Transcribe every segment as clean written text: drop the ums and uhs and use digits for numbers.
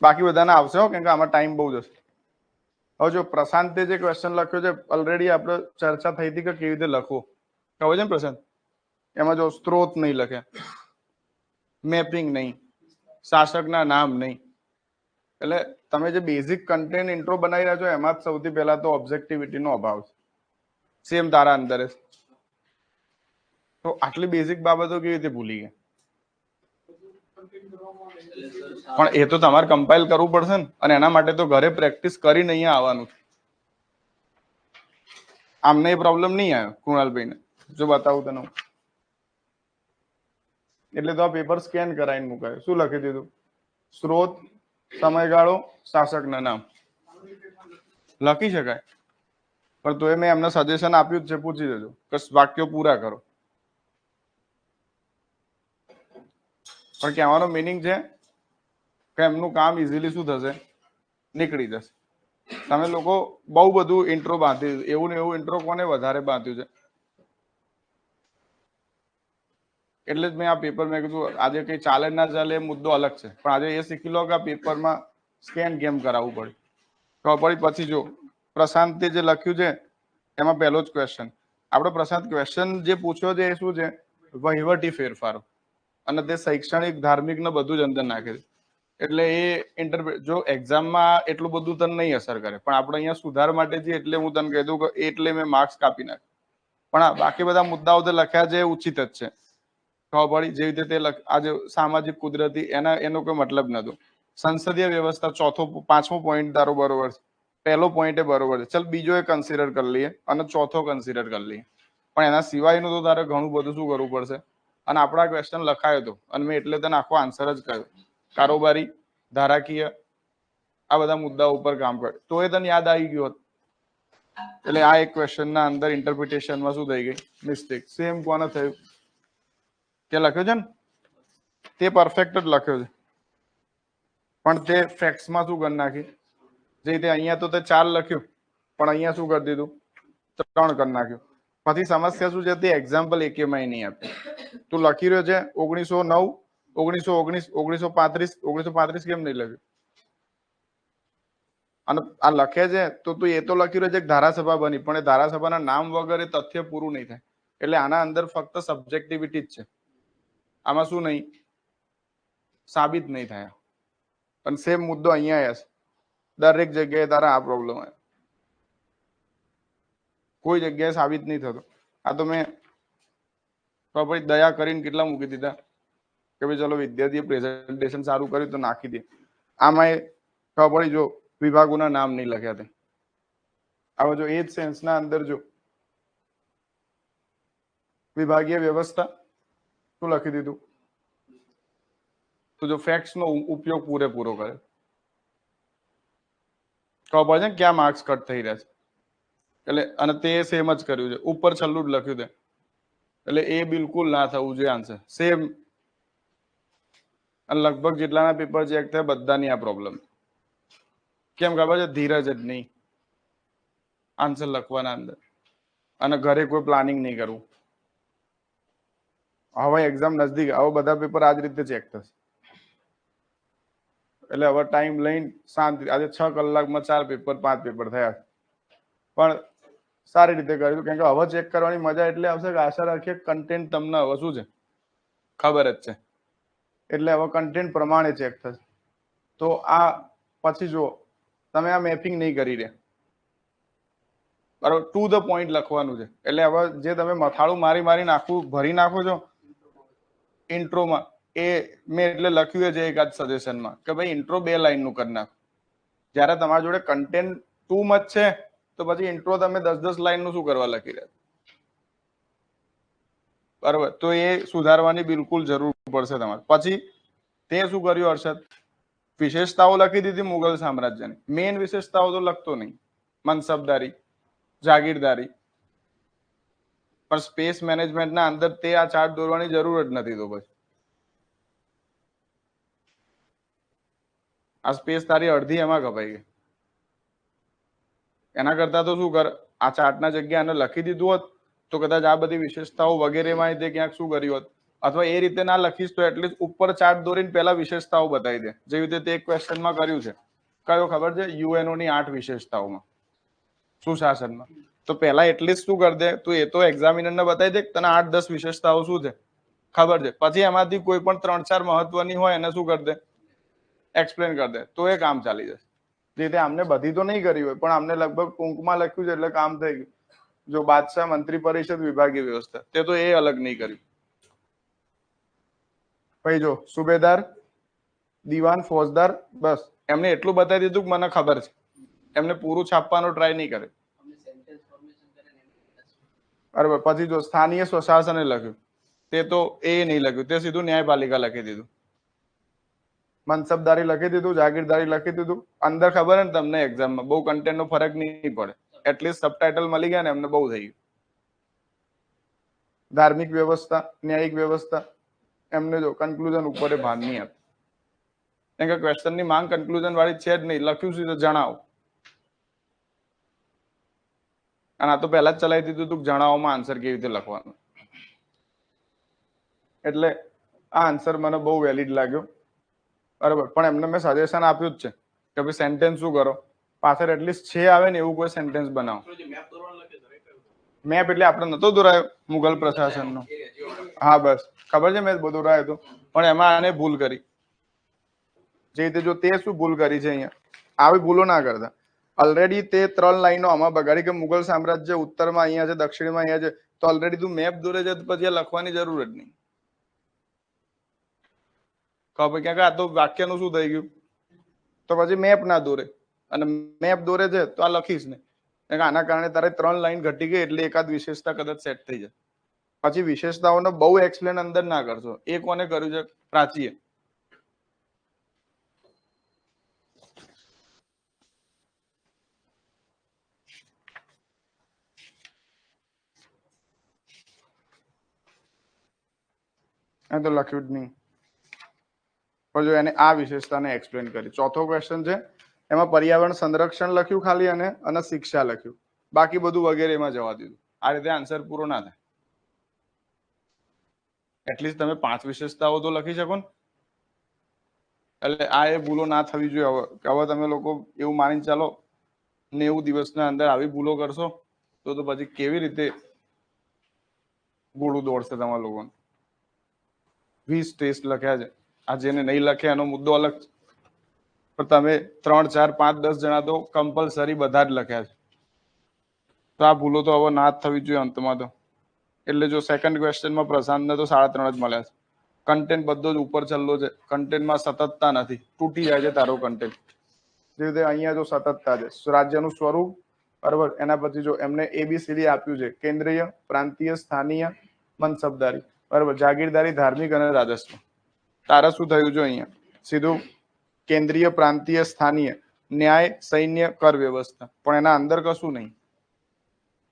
બાકી બધાને આવશે હો, કેમ કે આમાં ટાઈમ બહુ જશે. હવે જો પ્રશાંતે જે ક્વેશ્ચન લખ્યો છે ઓલરેડી આપણે ચર્ચા થઈ હતી કે કેવી રીતે લખવું, ખબર છે ને પ્રશાંત? એમાં જો સ્ત્રોત નહીં લખે, મેપિંગ નહીં, શાસકના નામ નહીં, એટલે તમે જે બેઝિક કન્ટેન્ટ ઇન્ટ્રો બનાવી રહ્યા છો એમાં જ સૌથી પહેલા તો ઓબ્જેક્ટિવિટી નો અભાવ છે. સેમ તારા અંદર તો આટલી બેઝિક બાબતો કેવી રીતે ભૂલી ગયા? પણ એ તો તમારે કમ્પાઇલ કરવું પડશે ને, અને એના માટે તો ઘરે પ્રેક્ટિસ કરીને અહીંયા આવવાનું. આમને એ પ્રોબ્લેમ નહીં આવ્યો કૃણાલભાઈને, જો બતાવું તને. એટલે તો આ પેપર સ્કેન કરાવીને મુકાય. શું લખી દીધું? સ્ત્રોત, સમયગાળો, શાસકના નામ લખી શકાય, પણ તો મેં એમને સજેશન આપ્યું જ છે, પૂછી દેજો કે વાક્યો પૂરા કરો. પણ કહેવાનો મિનિંગ છે કે એમનું કામ ઇઝીલી શું થશે, નીકળી જશે. તમે લોકો બહુ બધું ઇન્ટ્રો બાંધ્યું, એવું ને એવું ઇન્ટ્રો કોને વધારે બાંધ્યું છે. એટલે જ મેં આ પેપર મેં કીધું આજે કઈ ચાલે ના ચાલે એ મુદ્દો અલગ છે, પણ આજે એ શીખી લો કે આ પેપરમાં સ્કેન કેમ કરાવવું પડે. ખબર પડી. પછી જો પ્રશાંતે જે લખ્યું છે એમાં પહેલો જ ક્વેશ્ચન, આપણે પ્રશાંત ક્વેશ્ચન જે પૂછ્યો છે એ શું છે? વહીવટી ફેરફારો, અને તે શૈક્ષણિક, ધાર્મિક ને બધું જ અંદર નાખે છે. એટલે એ જો એક્ઝામમાં એટલું બધું તને નહીં અસર કરે, પણ આપણે અહીંયા સુધાર માટે છીએ એટલે હું તને કહી દઉં કે એટલે મેં માર્ક્સ કાપી નાખ. પણ બાકી બધા મુદ્દાઓ તો લખ્યા છે ઉચિત જ છે. ખબર પડી? જેવી રીતે તે આજે સામાજિક, કુદરતી એનો કોઈ મતલબ નતો. સંસદીય વ્યવસ્થા ચોથો, પાંચમો પોઈન્ટ તારો બરોબર છે, પહેલો પોઈન્ટ એ બરોબર છે. ચલ બીજો એ કન્સિડર કરી લઈએ અને ચોથો કન્સિડર કરી લઈએ, પણ એના સિવાયનું તો તારે ઘણું બધું શું કરવું પડશે. અને આપણા ક્વેશ્ચન લખાયો હતો અને મેં એટલે તને આખો આન્સર જ કહ્યો. કારોબારી, ધારાકીય, આ બધા મુદ્દાઓ ઉપર કામ કરે તો એ તને યાદ આવી ગયું હોત. એટલે આ એક ક્વેશ્ચન ના અંદર ઇન્ટરપ્રિટેશનમાં શું થઈ ગઈ? મિસ્ટેક. સેમ કોને થયું? તે લખ્યો છે ને તે પરફેક્ટ જ લખ્યો છે, પણ તે ફેક્ટ્સમાં શું કરી નાખી? જે રીતે અહીંયા તો તે 4 લખ્યું, પણ અહીંયા શું કરી દીધું? 3 કરી નાખ્યું. પછી સમસ્યા શું છે? તે એક્ઝામ્પલ એકેમાંય નહીં આપે. તું લખી રહ્યો છે 1909, 1919, 1935, 1935 કેમ નહીં લખ્યું? અને આ લખે છે તો તું એ તો લખી રહ્યો છે કે ધારાસભા બની, પણ એ ધારાસભાના નામ વગર એ તથ્ય પૂરું નહીં થાય. એટલે આના અંદર ફક્ત સબ્જેક્ટિવિટી જ છે, આમાં શું નહીં સાબિત નહીં થાય. અને સેમ મુદ્દો અહીંયા આવ્યા છે, દરેક જગ્યાએ તારા આ પ્રોબ્લેમ આવે, કોઈ જગ્યાએ સાબિત નહીં થતો. આ તો મેં ભાઈ દયા કરીને કેટલા મૂકી દીધા કે ભાઈ ચલો વિદ્યાર્થીએ પ્રેઝન્ટેશન સારું કર્યું તો નાખી દે. આમાં એ ખબર પડી જો વિભાગોના નામ નહીં લખ્યા તે. હવે જો એ જ સેન્સના અંદર જો વિભાગીય વ્યવસ્થા શું લખી દીધું? તો જો ફેક્ટ્સ નો ઉપયોગ પૂરેપૂરો કરે, ખબર પડે છે ક્યાં માર્ક્સ કટ થઈ રહ્યા છે. એટલે અને તે સેમ જ કર્યું છે, ઉપર છેલ્લું જ લખ્યું છે. એટલે એ બિલકુલ ના થવું જોઈએ આન્સર સેમ. અને લગભગ જેટલાના પેપર ચેક થયા બધાની આ પ્રોબ્લેમ. કેમ ખબર છે? ધીરજ જ નહીં આન્સર લખવાના અંદર, અને ઘરે કોઈ પ્લાનિંગ નહીં કરવું. હવે એક્ઝામ નજદીક, હવે બધા પેપર આ જ રીતે ચેક થશે. એટલે હવે ટાઈમ લઈને શાંતિ, આજે 6 કલાકમાં 4 પેપર 5 પેપર થયા, પણ સારી રીતે કર્યું. કેમ કે હવે ચેક કરવાની મજા એટલે આવશે કે આશા રાખીએ કન્ટેન્ટ તમને હવે શું છે ખબર જ છે, એટલે હવે કન્ટેન્ટ પ્રમાણે ચેક થશે. તો આ પછી જો તમે આ મેપિંગ નહીં કરી રહ્યા બરાબર, ટુ ધ પોઈન્ટ લખવાનું છે. એટલે હવે જે તમે મથાળું મારી મારીને આખું ભરી નાખો છો ઇન્ટ્રોમાં, એ મેં એટલે લખ્યું છે એકાદ સજેશનમાં કે ભાઈ ઇન્ટ્રો 2 લાઈનનું કરી નાખો. જ્યારે તમારા જોડે કન્ટેન્ટ ટુ મચ છે તો પછી ઇન્ટ્રો તમે 10-10 લાઈનનું શું કરવા લખી રહ્યા બરાબર. તો એ સુધારવાની બિલકુલ જરૂર પડશે તમારે. પછી તે શું કર્યું હર્ષદ? વિશેષતાઓ લખી દીધી મુગલ સામ્રાજ્યની, મેઇન વિશેષતાઓ તો લખતો નહીં, મનસબદારી, જાગીરદારી, પણ સ્પેસ મેનેજમેન્ટના અંદર તે આ ચાર્ટ દોરવાની જરૂર જ નથી. તો પછી આ સ્પેસ તારી અડધી એમાં કપાઈ ગઈ. એના કરતા તો શું કર, આ ચાર્ટના જગ્યા એને લખી દીધું હોત તો કદાચ આ બધી વિશેષતાઓ વગેરેમાં તે ક્યાંક શું કર્યું હોત, અથવા એ રીતે ના લખીશ તો એટલીસ્ટ ઉપર ચાર્ટ દોરીને પહેલા વિશેષતાઓ બતાવી દે. જેવી રીતે તે એક ક્વેશ્ચનમાં કર્યું છે, કયો ખબર છે? યુએનઓ ની 8 વિશેષતાઓમાં સુશાસનમાં. તો પહેલા એટલીસ્ટ શું કરી દે, તું એ તો એક્ઝામિનર ને બતાવી દે તને 8-10 વિશેષતાઓ શું છે ખબર છે, પછી એમાંથી કોઈ પણ 3-4 મહત્વની હોય એને શું કરી દે, એક્સપ્લેન કરી દે, તો એ કામ ચાલી જશે. જે રીતે આમને બધી તો નહીં કરી હોય, પણ આમને લગભગ ટૂંકમાં લખ્યું છે એટલે કામ થઈ ગયું. જો બાદશાહ, મંત્રી પરિષદ, વિભાગીય વ્યવસ્થા, તે તો એ અલગ નહીં કર્યું. પછી જો સુબેદાર, દીવાન, ફોજદાર, બસ એમને એટલું બતાવી દીધું કે મને ખબર છે. એમને પૂરું છાપવાનો ટ્રાય નહીં કરે. બરાબર. પછી જો સ્થાનીય સ્વશાસને લખ્યું, તે તો એ નહીં લખ્યું, તે સીધું ન્યાયપાલિકા લખી દીધું. મનસબદારી લખી દીધું, જાગીરદારી લખી દીધું. અંદર ખબર ને તમને એક્ઝામમાં બહુ કન્ટેન્ટ નો ફરક નહીં પડે, એટલીસ્ટ સબટાઇટલ મળી ગયા ને એમને બહુ થઈ ગયું. ધાર્મિક વ્યવસ્થા, ન્યાયિક વ્યવસ્થા, એમને જો કન્ક્લુઝન ઉપર ભાન નહીં આપે. કેમ કે ક્વેશ્ચન ની માંગ કન્ક્લુઝન વાળી છે જ નહીં. લખ્યું છે તો જણાવો. અને આ તો પહેલા જ ચલાવી દીધું તું જણાવવામાં આન્સર કેવી રીતે લખવાનો. એટલે આ આન્સર મને બહુ વેલિડ લાગ્યો. બરાબર. પણ એમને મેં સજેશન આપ્યું જ છે કે ભાઈ સેન્ટેન્સ શું કરો, પાછળ એટલીસ્ટ છે આવે ને એવું કોઈ સેન્ટેન્સ બનાવો. મેપ એટલે આપણે નતો દોરાયો મુગલ પ્રશાસનનો. હા બસ ખબર છે, મેં બધું દોરાયો હતો, પણ એમાં આને ભૂલ કરી. જે રીતે જો તે શું ભૂલ કરી છે અહીંયા, આવી ભૂલો ના કરતા. ઓલરેડી તે 3 લાઈનો આમાં બગાડી કે મુગલ સામ્રાજ્ય ઉત્તરમાં અહીંયા છે, દક્ષિણમાં અહીંયા છે, તો ઓલરેડી તું મેપ દોરે છે, પછી લખવાની જરૂર જ નહીં. ખબર ક્યાંક આ તો વાક્યનું શું થઈ ગયું, તો પછી મેપ ના દોરે, અને મેપ દોરે છે તો આ લખીશ ને. આના કારણે તારે 3 લાઈન ઘટી ગઈ એટલે એકાદ વિશેષતા કદાચ સેટ થઈ જાય. પછી વિશેષતાઓને બહુ એક્સપ્લેન અંદર ના કરશો. એ કોને કર્યું છે? પ્રાચીએ. એ તો લખ્યું જ નહીં. પણ જો એને આ વિશેષતાને એક્સપ્લેન કરી. ચોથો ક્વેશ્ચન છે, એમાં પર્યાવરણ સંરક્ષણ લખ્યું ખાલી અને શિક્ષા લખ્યું, બાકી બધું વગેરે એમાં જવા દીધું. આ રીતે આન્સર પૂરો ના થાય. એટલીસ્ટ તમે 5 વિશેષતાઓ તો લખી શકો ને. એટલે આ એ ભૂલો ના થવી જોઈએ. હવે તમે લોકો એવું માનીને ચાલો 90 દિવસના અંદર આવી ભૂલો કરશો તો પછી કેવી રીતે ગોળું દોડશે તમારા લોકોને. 20 ટેસ્ટ લખ્યા છે. આ જેને નહીં લખ્યા એનો મુદ્દો અલગ છે, પણ તમે 3, 4, 5, 10 જણા તો કમ્પલસરી બધા જ લખ્યા છે. તો આ ભૂલો તો હવે ના જ થવી જોઈએ અંતમાં તો. એટલે જો સેકન્ડ ક્વેશ્ચનમાં પ્રશાંતને તો 3.5 જ મળ્યા છે. કન્ટેન્ટ બધો જ ઉપર ચાલલો છે. કન્ટેન્ટમાં સતતતા નથી, તૂટી જાય છે તારો કન્ટેન્ટ. જે રીતે અહીંયા જો સતતતા છે, રાજ્યનું સ્વરૂપ, બરાબર. એના પછી જો એમને ABCD આપ્યું છે, કેન્દ્રીય, પ્રાંતીય, સ્થાનીય, મનસબદારી, બરાબર, જાગીરદારી, ધાર્મિક અને રાજસ્વ. તારે શું થયું જો અહીંયા સીધું કેન્દ્રીય, પ્રાંતીય, સ્થાનીય, ન્યાય, સૈન્ય, કર વ્યવસ્થા, પણ એના અંદર કશું નહીં.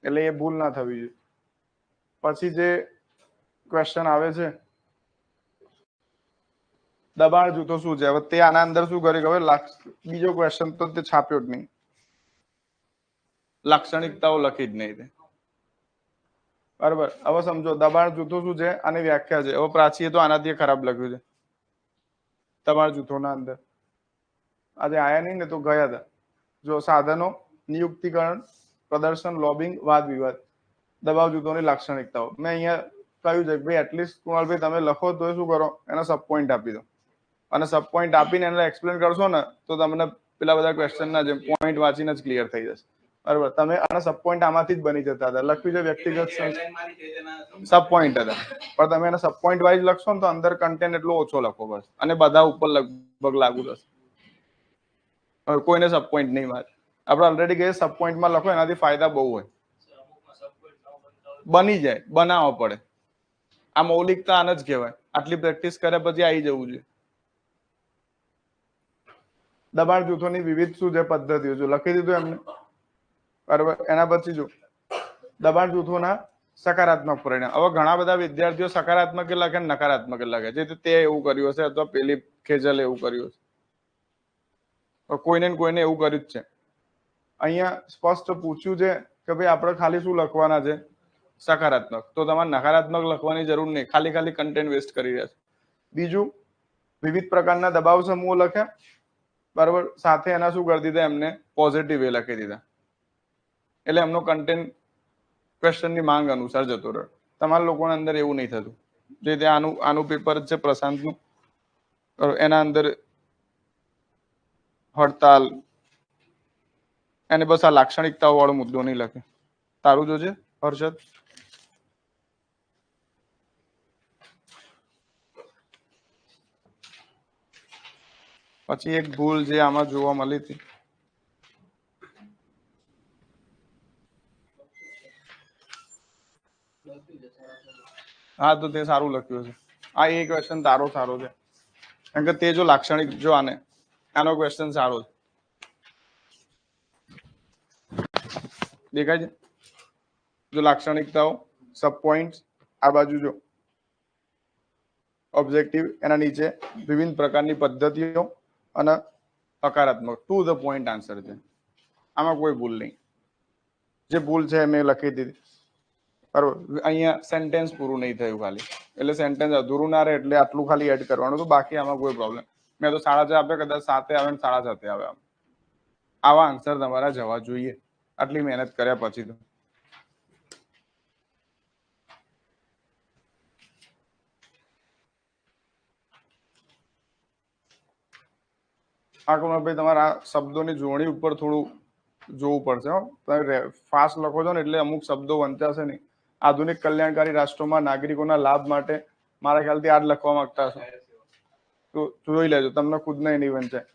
એટલે એ ભૂલ ના થવી જોઈએ. પછી જે ક્વેશ્ચન આવે છે, દબાણ જૂથો શું છે? હવે તે આના અંદર શું કર્યું ખબર? બીજો ક્વેશ્ચન તો તે છાપ્યો જ નહીં, લાક્ષણિકતાઓ લખી જ નહીં તે. બરાબર. હવે સમજો દબાણ જૂથો શું છે, આની વ્યાખ્યા છે. હવે પ્રાચીએ તો આનાથી ખરાબ લખ્યું છે. દબાણ જૂથોના અંદર આજે આયા નહીં ને તો ગયા હતા. જો સાધનો, નિયુક્તિકરણ, પ્રદર્શન, લોબિંગ, વાદ વિવાદ, દબાવ જૂથોની લાક્ષણિકતાઓ. મેં અહીંયા કહ્યું છે કે ભાઈ એટલીસ્ટ કુણાલભાઈ તમે લખો તો શું કરો, એનો સબ પોઈન્ટ આપી દો, અને સબ પોઈન્ટ આપીને એને એક્સપ્લેન કરશો ને તો તમને પેલા બધા ક્વેશ્ચનના જેમ પોઈન્ટ વાંચીને જ ક્લિયર થઈ જશે. બરાબર. તમે આના સબ પોઈન્ટ આમાંથી જ બની જતા હતા. લખ્યું છે વ્યક્તિગત સબ પોઈન્ટ હતા, પણ તમે એને સબ પોઈન્ટ વાઇઝ લખશો ને તો અંદર કન્ટેન્ટ એટલો ઓછો લખો બસ, અને બધા ઉપર લગભગ લાગુ થશે. કોઈને સબ પોઈન્ટ નહીં મારે. આપણે ઓલરેડી કહીએ સબ પોઈન્ટમાં લખો, એનાથી ફાયદા બહુ હોય. બની જાય, બનાવવો પડે. આ મૌલિકતા આને જ કહેવાય. આટલી પ્રેક્ટિસ કર્યા પછી આવી જવું જોઈએ. દબાણ જૂથોની વિવિધ શું છે પદ્ધતિઓ, જો લખી દીધું એમને. બરાબર. એના પછી જો દબાણ જૂથોના સકારાત્મક પરિણામ. હવે ઘણા બધા વિદ્યાર્થીઓ સકારાત્મક લખે ને નકારાત્મક લખે છે. તે એવું કર્યું હશે અથવા પેલી ખેજલ એવું કર્યું હશે. કોઈને કોઈને એવું કર્યું જ છે. અહીંયા સ્પષ્ટ પૂછ્યું છે કે ભાઈ આપણે ખાલી શું લખવાના છે, સકારાત્મક, તો તમારે નકારાત્મક લખવાની જરૂર નહીં, ખાલી ખાલી કન્ટેન્ટ વેસ્ટ કરી રહ્યા છે. બીજું, વિવિધ પ્રકારના દબાવ સમૂહો લખ્યા, બરાબર, સાથે એના શું કરી દીધા, એમને પોઝિટિવ એ લખી દીધા, એટલે એમનો કન્ટેન્ટ ક્વેશ્ચનની માંગ અનુસાર જતો રહ્યો. તમારા લોકોના અંદર એવું નહીં થતું. જે ત્યાં આનું પેપર છે પ્રશાંતનું, એના અંદર હડતાલ, એને બસ આ લાક્ષણિકતાઓ વાળો મુદ્દો નહીં લખે. તારું જોજે હર્ષદ. પછી એક ભૂલ જે આમાં જોવા મળી હતી, હા તો તે સારું લખ્યું છે. આ એ ક્વેશ્ચન તારો સારો છે, કારણ કે તે જો લાક્ષણિક, જો આનો ક્વેશ્ચન સારો છે, દેખાય છે? જો લાક્ષણિકતાઓ, સબ પોઈન્ટ, આ બાજુ જો ઓબ્જેક્ટિવ, એના નીચે વિવિધ પ્રકારની પદ્ધતિઓ અને હકારાત્મક, ટુ ધ પોઈન્ટ આન્સર છે. આમાં કોઈ ભૂલ નહીં. જે ભૂલ છે મેં લખી દીધી, બરોબર. અહીંયા સેન્ટેન્સ પૂરું નહીં થયું ખાલી, એટલે સેન્ટેન્સ અધૂરું ના રહે એટલે આટલું ખાલી એડ કરવાનું, તો બાકી આમાં કોઈ પ્રોબ્લેમ. મેં તો 6.5 આપ્યા, કદાચ 7 આવે ને 7.5 આવે. આવા આન્સર તમારા જવા જોઈએ, આટલી મહેનત કર્યા પછી તો. ભાઈ તમારે આ શબ્દોની જોડણી ઉપર થોડું જોવું પડશે. તમે ફાસ્ટ લખો છો ને એટલે અમુક શબ્દો વંચાશે નહીં. આધુનિક કલ્યાણકારી રાષ્ટ્રોમાં નાગરિકોના લાભ માટે મારા ખ્યાલથી આ જ લખવા માંગતા હશો, તો જોઈ લેજો, તમને ખુદને નહીં વંચાય,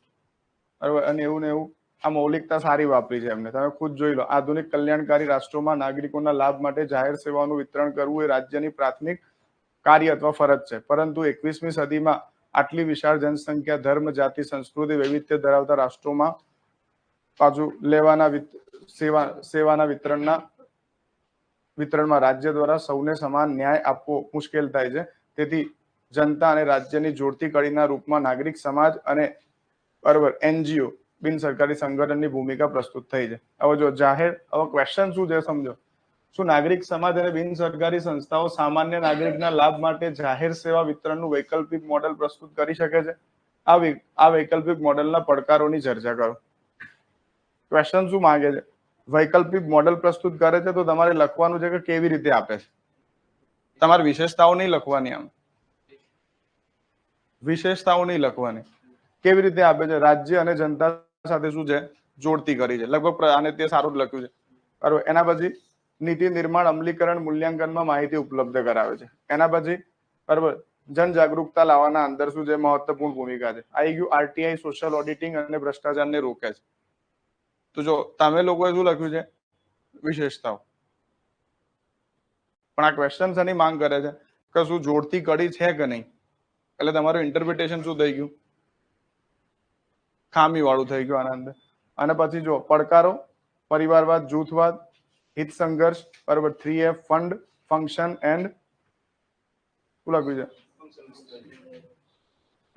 બરાબર. અને એવું ને એવું આ મૌલિકતા સારી વાપરી છે એમને, તમે ખુદ જોઈ લો. આધુનિક કલ્યાણકારી રાષ્ટ્રોમાં નાગરિકોના લાભ માટે જાહેર સેવાઓનું વિતરણ કરવું એ રાજ્યની પ્રાથમિક કાર્ય અથવા ફરજ છે, પરંતુ 21મી સદીમાં આટલી વિશાળ જનસંખ્યા, ધર્મ, જાતિ, સંસ્કૃતિ વૈવિધ્ય ધરાવતા રાષ્ટ્રોમાં પાછું લેવાના સેવાના વિતરણમાં રાજ્ય દ્વારા સૌને સમાન ન્યાય આપવો મુશ્કેલ થાય છે. તેથી જનતા અને રાજ્યની જોડતી કડીના રૂપમાં નાગરિક સમાજ અને, બરાબર, NGO, બિન સરકારી સંગઠનની ભૂમિકા પ્રસ્તુત થઈ છે. હવે જો જાહેર, હવે ક્વેશ્ચન શું છે સમજો. શું નાગરિક સમાજ અને બિન સરકારી સંસ્થાઓ સામાન્ય નાગરિકના લાભ માટે જાહેર સેવા વિતરણનું વૈકલ્પિક મોડેલ પ્રસ્તુત કરી શકે છે? આ વૈકલ્પિક મોડેલના પડકારોની ચર્ચા કરો. ક્વેશ્ચન શું માંગે છે? વૈકલ્પિક મોડેલ પ્રસ્તુત કરે છે તો તમારે લખવાનું છે કે કેવી રીતે આપે છે. તમારે વિશેષતાઓ નહીં લખવાની, આમ વિશેષતાઓ નહીં લખવાની, કેવી રીતે આપે છે. રાજ્ય અને જનતા સાથે શું છે, જોડતી કરી છે, લગભગ આને તે સારું જ લખ્યું છે, બરાબર. એના પછી નીતિ નિર્માણ, અમલીકરણ, મૂલ્યાંકનમાં માહિતી ઉપલબ્ધ કરાવે છે. એના પછી, બરાબર, જન જાગૃતતા લાવવાના અંદર શું છે, મહત્વપૂર્ણ ભૂમિકા છે. આવી ગયું RTI, સોશિયલ ઓડિટિંગ અને ભ્રષ્ટાચારને રોકે છે. તો જો તમે લોકોએ શું લખ્યું છે, વિશેષતાઓ. પણ આ ક્વેશ્ચન શેની માંગ કરે છે કે શું જોડતી કડી છે કે નહીં, એટલે તમારું ઇન્ટરપ્રિટેશન શું થઈ ગયું, ખામી વાળું થઈ ગયું આના અંદર. અને પછી જો પડકારો, પરિવારવાદ, જૂથવાદ, હિત સંઘર્ષ, બરાબર, 3F, ફંડ, ફંક્શન એન્ડ, શું લખ્યું છે,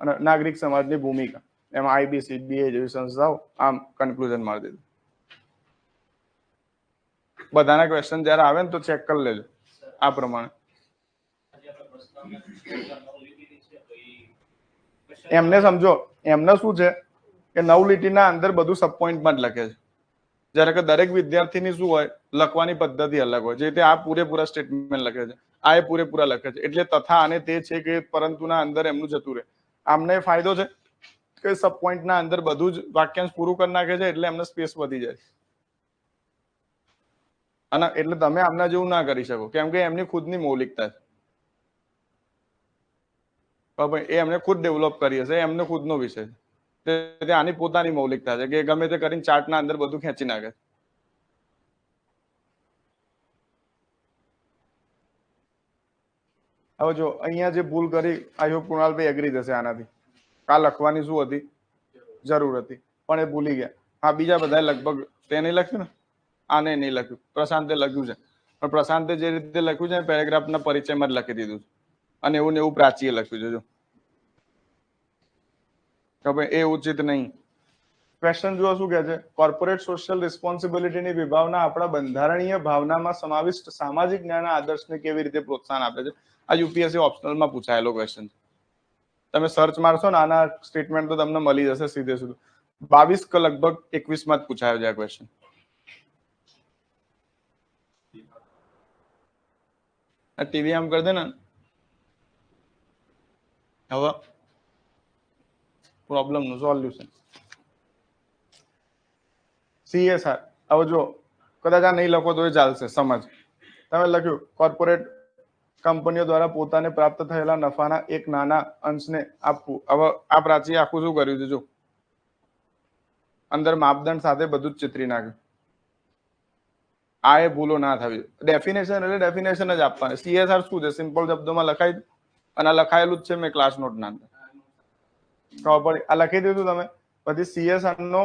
અને નાગરિક સમાજની ભૂમિકા. એમાં IBC, BA જેવી સંસ્થાઓ, આમ કન્ક્લુઝન મારી દીધું. બધાના ક્વેશ્ચન જયારે આવે ને તો ચેક કરી લેજો આ પ્રમાણે. એમને સમજો, એમને શું છે કે 9 લીટીના અંદર બધું સબ પોઈન્ટમાં જ લખે છે, જ્યારે કે દરેક વિદ્યાર્થીની શું હોય, લખવાની પદ્ધતિ અલગ હોય. જે રીતે આ પૂરેપૂરા સ્ટેટમેન્ટ લખે છે, આ એ પૂરેપૂરા લખે છે, એટલે તથા અને તે છે કે પરંતુના અંદર એમનું જતું રહે. આમને ફાયદો છે કે સબ પોઈન્ટના અંદર બધું જ વાક્યાંશ પૂરું કરી નાખે છે, એટલે એમને સ્પેસ વધી જાય. અને એટલે તમે આમના જેવું ના કરી શકો, કેમ કે એમની ખુદની મૌલિકતા છે. એ એમને ખુદ ડેવલપ કરી હશે, એમને ખુદનો વિષય છે. આની પોતાની મૌલિકતા છે કે ગમે તે કરીને ચાર્ટના અંદર બધું ખેંચી નાખે. હવે જો અહીંયા જે ભૂલ કરી, આઈ હોપ કુણાલભાઈ એગ્રી થશે આનાથી. આ લખવાની શું હતી, જરૂર હતી, પણ એ ભૂલી ગયા. હા, બીજા બધા લગભગ તે નહીં લખ્યું ને, આને નહીં લખ્યું, પ્રશાંતે લખ્યું છે. પણ પ્રશાંતે જે રીતે લખ્યું છે પેરેગ્રાફના પરિચયમાં જ લખી દીધું છે, અને એવું ને એવું પ્રાચીએ લખ્યું છે. જો કે ભાઈ એ ઉચિત નહીં. ક્વેશ્ચન જુઓ શું કહે છે, કોર્પોરેટ સોશિયલ રિસ્પોન્સિબિલિટીની વિભાવના આપણા બંધારણીય ભાવનામાં સમાવિષ્ટ સામાજિક ન્યાયના આદર્શને કેવી રીતે પ્રોત્સાહન આપે છે. આ યુપીએસસી ઓપ્શનલમાં પૂછાયેલો ક્વેશ્ચન. તમે સર્ચ મારશો ને આના સ્ટેટમેન્ટ તો તમને મળી જશે સીધે સીધું. 22 કે લગભગ 21 માં જ પૂછાયો છે આ ક્વેશ્ચન. ટીવી આમ કરી દે ને. હવે પ્રોબ્લેમ નું સોલ્યુશન. CSR. હવે જો કદાચ આ નહીં લખો તો એ ચાલશે. સમજ, તમે લખ્યું કોર્પોરેટ કંપનીઓ દ્વારા પોતાને પ્રાપ્ત થયેલા નફાના એક નાના અંશને આપવું. હવે આ પ્રાચી આખું શું કર્યું છે જો, અંદર માપદંડ સાથે બધું જ ચિતરી નાખ્યું. આ એ ભૂલો ના થવી. ડેફિનેશન એટલે ડેફિનેશન જ આપવાની. CSR શું છે, સિમ્પલ શબ્દોમાં લખાય અને લખાયેલું જ છે. મેં ક્લાસ નોટ ના અંદર ખબર પડી. આ લખી દીધું તમે. પછી CSR નો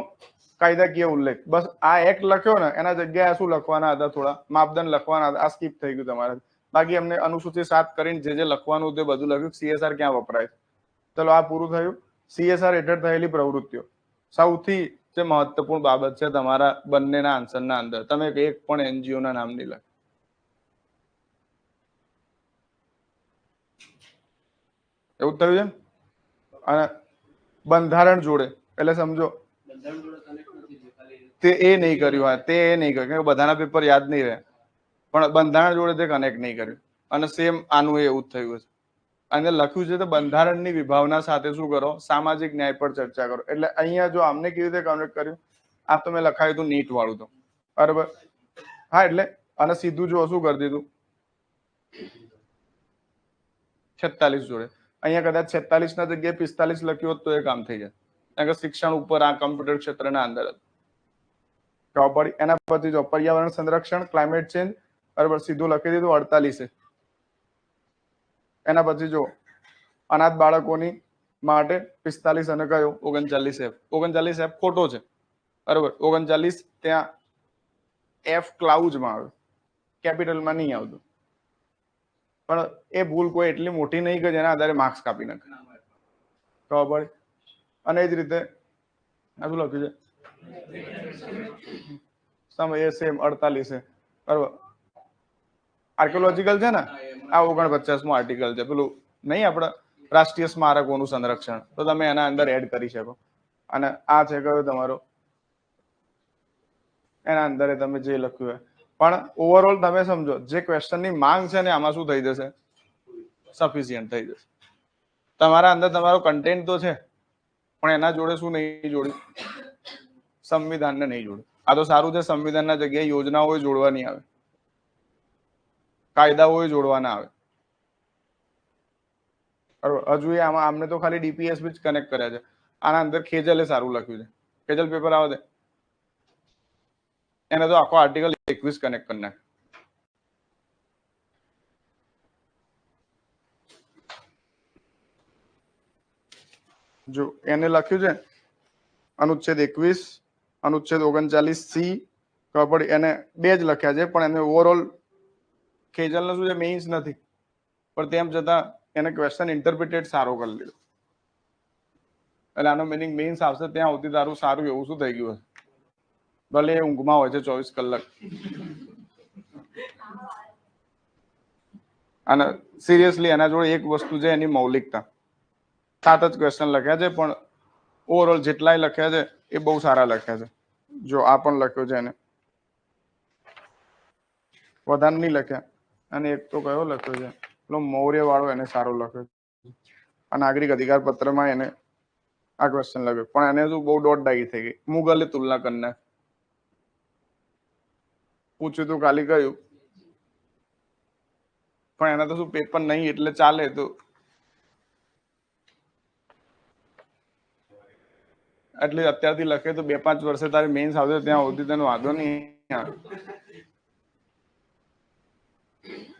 કાયદાકીય ઉલ્લેખ. બસ આ એક્ટ લખ્યો ને એના જગ્યાએ શું લખવાના હતા, થોડા માપદંડ લખવાના હતા. આ સ્કીપ થઈ ગયું તમારે. બાકી એમને અનુસૂચિ 7 કરીને જે લખવાનું તે બધું લખ્યું. CSR ક્યાં વપરાય. ચલો આ પૂરું થયું. CSR હેઠળ થયેલી પ્રવૃત્તિઓ. સૌથી જે મહત્વપૂર્ણ બાબત છે તમારા બંનેના આન્સરના અંદર, તમે એક પણ NGO ના નામ નહીં લખ. એવું થયું છે. અને બંધારણ જોડે એટલે સમજો તે એ નહીં કર્યું. હા, તે એ નહીં કર્યું. બધાના પેપર યાદ નહીં રહે, પણ બંધારણ જોડે તે કનેક્ટ નહીં કર્યું. અને સેમ આનું એવું જ થયું છે. અને લખ્યું છે તો બંધારણની વિભાવના સાથે શું કરો, સામાજિક ન્યાય પર ચર્ચા કરો. એટલે અહીંયા જો આમને કેવી રીતે કનેક્ટ કર્યું, આ તો મેં લખાયું હતું નીટ વાળું તો બરાબર. હા એટલે અને સીધું જો શું કરી દીધું 46 જોડે. અહીંયા કદાચ 46 ના જગ્યાએ 45 લખ્યું હોત તો એ કામ થઈ જાય. કારણ કે શિક્ષણ ઉપર આ કમ્પ્યુટર ક્ષેત્રના અંદર ખબર પડી. એના પછી જો પર્યાવરણ સંરક્ષણ, ક્લાઇમેટ ચેન્જ બરાબર, સીધું લખી દીધું 48. એના પછી જો અનાથ બાળકોની માટે 45 અને કયો 39F. 39F ખોટો છે બરાબર. 39 ત્યાં F ક્લાઉઝમાં આવે, કેપિટલમાં નહીં આવતું. પણ એ ભૂલ કોઈ એટલી મોટી નહીં કે જેના આધારે માર્ક્સ કાપી નાખે. ખબર પડી. અને એ જ રીતે આ શું લખ્યું છે, સમય સેમ 48 બરાબર. આર્કિયોલોજીકલ છે ને, આ 49મો આર્ટિકલ છે. પેલું નહીં આપણા રાષ્ટ્રીય સ્મારકોનું સંરક્ષણ, તો તમે એના અંદર એડ કરી શકો. અને આ છે કયો તમારો, એના અંદર તમે જે લખ્યું હોય. પણ ઓવરઓલ તમે સમજો જે ક્વેશ્ચનની માંગ છે ને આમાં શું થઈ જશે, સફિશિયન્ટ થઈ જશે. તમારા અંદર તમારો કન્ટેન્ટ તો છે, પણ એના જોડે શું નહીં જોડ્યું, સંવિધાનને નહીં જોડ્યું. આ તો સારું છે, સંવિધાનના જગ્યાએ યોજનાઓ જોડવાની આવે, કાયદાઓ જોડવાના આવે બરોબર. હજુ આમાં આમને તો ખાલી DPSB જ કનેક્ટ કર્યા છે. આના અંદર ખેજલે સારું લખ્યું છે. ખેજલ પેપર આવે એને તો આખો આર્ટિકલ 21 કનેક્ટ કરી નાખે. જો એને લખ્યું છે અનુચ્છેદ 21, અનુચ્છેદ 39C ખબર. એને બે જ લખ્યા છે, પણ એને ઓવરઓલ ખેજલને શું છે મેઇન્સ નથી, પણ તેમ છતાં એને ક્વેશ્ચન ઇન્ટરપ્રિટેડ સારો કરી લીધો. એટલે આનો મિનિંગ મેઇન્સ આવશે ત્યાં સુધી તારું સારું એવું શું થઈ ગયું હશે. ભલે એ ઊંઘમાં હોય છે 24 કલાક. અને સિરિયસલી એના જોડે એક વસ્તુ છે એની મૌલિકતા. 7 જ ક્વેશ્ચન લખ્યા છે, પણ ઓવરઓલ જેટલાય લખ્યા છે એ બહુ સારા લખ્યા છે. જો આ પણ લખ્યો છે એને, વધારે નહીં લખ્યા. અને એક તો કયો લખ્યો છે પેલો મૌર્ય વાળો, એને સારો લખ્યો. આ નાગરિક અધિકાર પત્રમાં એને આ ક્વેશ્ચન લખ્યો, પણ એને શું બહુ દોઢ ડાઈ થઈ ગઈ. મુગલે તુલના કરીને પૂછ્યું તું ખાલી કયું, પણ એના તો શું પેપર નહીં એટલે ચાલે. તો એટલે અત્યારથી લખે તો 2-5 વર્ષે તારી મેઇન્સ આવશે ત્યાં સુધી તેનો વાંધો નહીં આવે.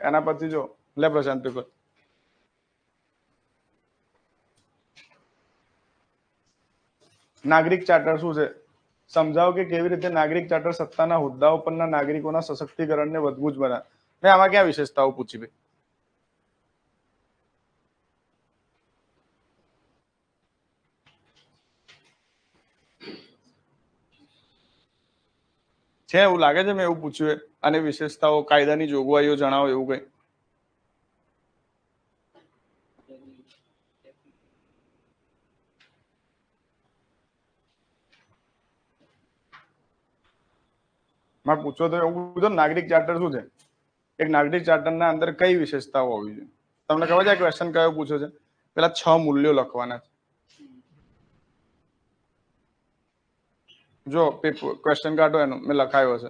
એના પછી જો લે પ્રશાંત પેપર. નાગરિક ચાર્ટર શું છે સમજાવો કે કેવી રીતે નાગરિક ચાર્ટર સત્તાના હોદ્દાઓ પરના નાગરિકોના સશક્તિકરણને વધુ જ બનાવે. મેં આમાં ક્યાં વિશેષતાઓ પૂછી ભાઈ? છે એવું લાગે છે મેં એવું પૂછ્યું અને વિશેષતાઓ કાયદાની જોગવાઈઓ જણાવો એવું કઈ? માં પૂછો તો એવું પૂછો નાગરિક ચાર્ટર શું છે? એક નાગરિક ચાર્ટરના અંદર કઈ વિશેષતાઓ હોવી જોઈએ? તમને ખબર છે ક્વેશ્ચન કયો પૂછ્યો છે? પેલા 6 મૂલ્યો લખવાના છે. જો ક્વેશ્ચન કાઢો એનો મેં લખાયો છે.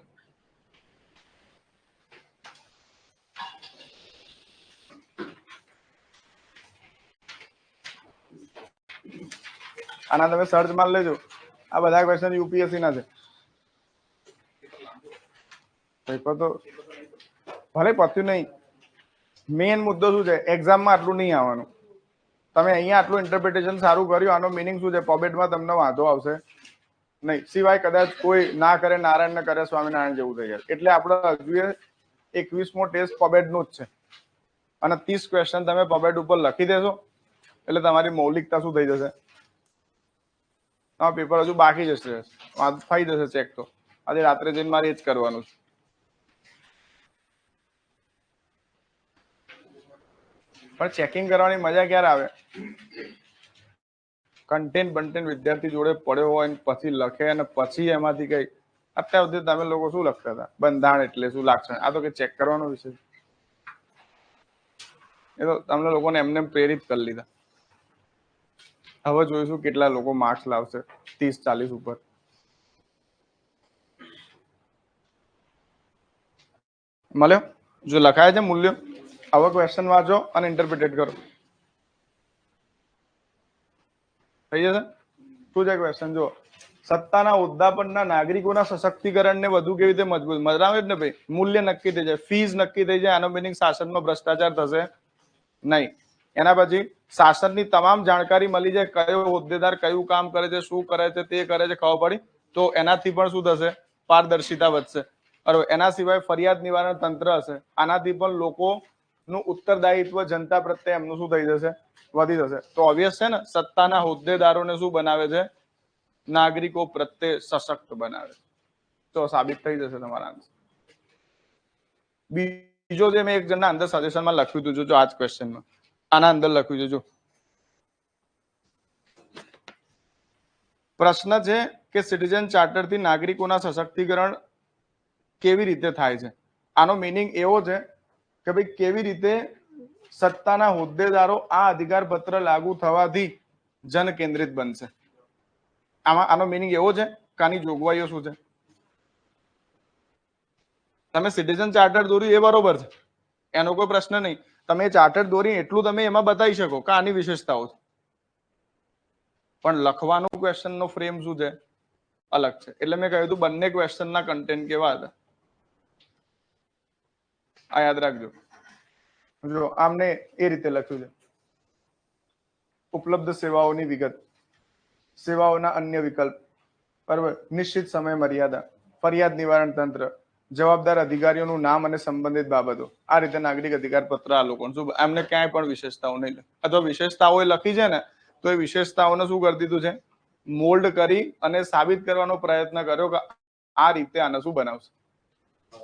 આના તમે સર્ચ માર લેજો. આ બધા ક્વેશ્ચન યુપીએસસી ના છે. પેપર તો ભલે પત્યું નહીં. મેઇન મુદ્દો શું છે? એક્ઝામમાં આટલું નહીં આવવાનું. તમે અહીંયા આટલું ઇન્ટરપ્રિટેશન સારું કર્યું, આનો મિનિંગ શું છે? પોબેટમાં તમને વાંધો આવશે નહીં. સિવાય કદાચ કોઈ ના કરે નારાયણ ને કરે સ્વામિનારાયણ જેવું થઈ જાય. એટલે આપણે હજુ 21મો ટેસ્ટ પોબેટનું જ છે. અને 30 ક્વેશ્ચન તમે પોબેટ ઉપર લખી દેશો એટલે તમારી મૌલિકતા શું થઈ જશે? હા, પેપર હજુ બાકી જશે. થઈ જશે ચેક તો. આજે રાત્રે જઈને મારે એ જ કરવાનું છે. પણ ચેકિંગ કરવાની મજા ક્યારે આવે? કન્ટેન્ટ વિદ્યાર્થી જોડે પડ્યો હોય પછી લખે અને પછી એમાંથી કઈ અત્યાર સુધી તમે લોકો શું લખતા હતા? બંધારણ એટલે શું, લાક્ષણ. આ તો કે ચેક કરવાનો વિષય. એ તો તમને લોકોને એમને પ્રેરિત કરી લીધા. હવે જોઈશું કેટલા લોકો માર્ક્સ લાવશે 30-40 ઉપર. મળ્યો? જો લખાય છે મૂલ્યો, હવે ક્વેશ્ચન વાંચો અને ઇન્ટરપ્રિટેટ કરો. થઈ જશે? શું છે ક્વેશ્ચન? જો સત્તાના હોદ્દા પરના નાગરિકોના સશક્તિકરણને વધુ કેવી રીતે મજબૂત મતલબ જ ને ભાઈ. મૂલ્ય નક્કી થઈ જાય, ફીસ નક્કી થઈ જાય. આનો મિનિંગ શાસનમાં ભ્રષ્ટાચાર થશે નહીં. એના પછી શાસનની તમામ જાણકારી મળી જાય. કયો હોદ્દેદાર કયું કામ કરે છે, શું કરે છે, તે કરે છે, ખબર પડી તો એનાથી પણ શું થશે? પારદર્શિતા વધશે. બરોબર. એના સિવાય ફરિયાદ નિવારણ તંત્ર હશે. આનાથી પણ લોકોનું ઉત્તરદાયિત્વ જનતા પ્રત્યે એમનું શું થઈ જશે? વધી જશે. તો ઓબ્વિયસ છે ને, સત્તાના હોદ્દેદારોને શું બનાવે છે? નાગરિકો પ્રત્યે સશક્ત બનાવે. તો સાબિત થઈ જશે તમારા આન્સર. બીજો જે મેં એક જણના અંદર સજેશનમાં લખ્યું હતું, જો આ જ ક્વેશ્ચનમાં આના અંદર લખ્યું છે. જો પ્રશ્ન છે કે સિટીઝન ચાર્ટર થી નાગરિકોના સશક્તિકરણ કેવી રીતે થાય છે? આનો મિનિંગ એવો છે કે ભાઈ કેવી રીતે સત્તાના હોદ્દેદારો આ અધિકાર પત્ર લાગુ થવાથી જન કેન્દ્રિત બનશે. આનો મિનિંગ એવો છે કે આની જોગવાઈઓ શું છે? તમે સિટીઝન ચાર્ટર દોર્યું એ બરોબર છે, એનો કોઈ પ્રશ્ન નહીં. તમે ચાર્ટર દોરી એટલું તમે એમાં બતાવી શકો કે આની વિશેષતાઓ છે. પણ લખવાનું ક્વેશ્ચન નો ફ્રેમ શું છે? અલગ છે. એટલે મેં કહ્યું હતું બંને ક્વેશ્ચન ના કન્ટેન્ટ કેવા હતા આ યાદ રાખજો. જો આમને એ રીતે લખ્યું છે: ઉપલબ્ધ સેવાઓની વિગત, સેવાઓના અન્ય વિકલ્પ, બરાબર, નિશ્ચિત સમય મર્યાદા, ફરિયાદ નિવારણ તંત્ર, જવાબદાર અધિકારીઓનું નામ અને સંબંધિત બાબતો. આ રીતે નાગરિક અધિકાર પત્ર આ લોકો શું એમને ક્યાંય પણ વિશેષતાઓ નહીં અથવા વિશેષતાઓ લખી છે ને તો એ વિશેષતાઓને શું કરી દીધું છે? મોલ્ડ કરી અને સાબિત કરવાનો પ્રયત્ન કર્યો કે આ રીતે આને શું બનાવશે?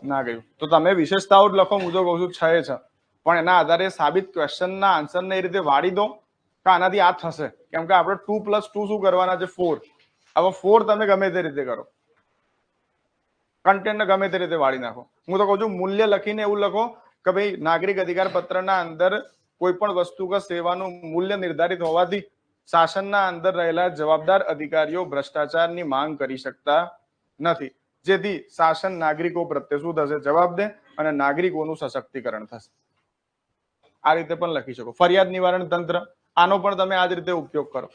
ના ગયું. તો તમે વિશેષતાઓ જ લખો, હું તો કહું છું 6 છે, પણ એના આધારે સાબિત ક્વેશ્ચનના આન્સરને એ રીતે વાળી દો કે આનાથી આ થશે. કેમ કે આપણે 2 + 2 શું કરવાના છે? 4. હવે 4 તમે ગમે તે રીતે કરો, કન્ટેન્ટ ગમે તે રીતે વાળી નાખો. હું તો કહું છું મૂલ્ય લખીને એવું લખો કે ભાઈ નાગરિક અધિકાર પત્રના અંદર કોઈ પણ વસ્તુ કે સેવાનું મૂલ્ય નિર્ધારિત હોવાથી શાસનના અંદર રહેલા જવાબદાર અધિકારીઓ ભ્રષ્ટાચારની માંગ કરી શકતા નથી, જેથી શાસન નાગરિકો પ્રત્યે શું થશે? જવાબ દે અને નાગરિકોનું સશક્તિકરણ થશે. આ રીતે પણ લખી શકો. ફરિયાદ નિવારણ તંત્ર, આનો પણ તમે આ જ રીતે ઉપયોગ કરો.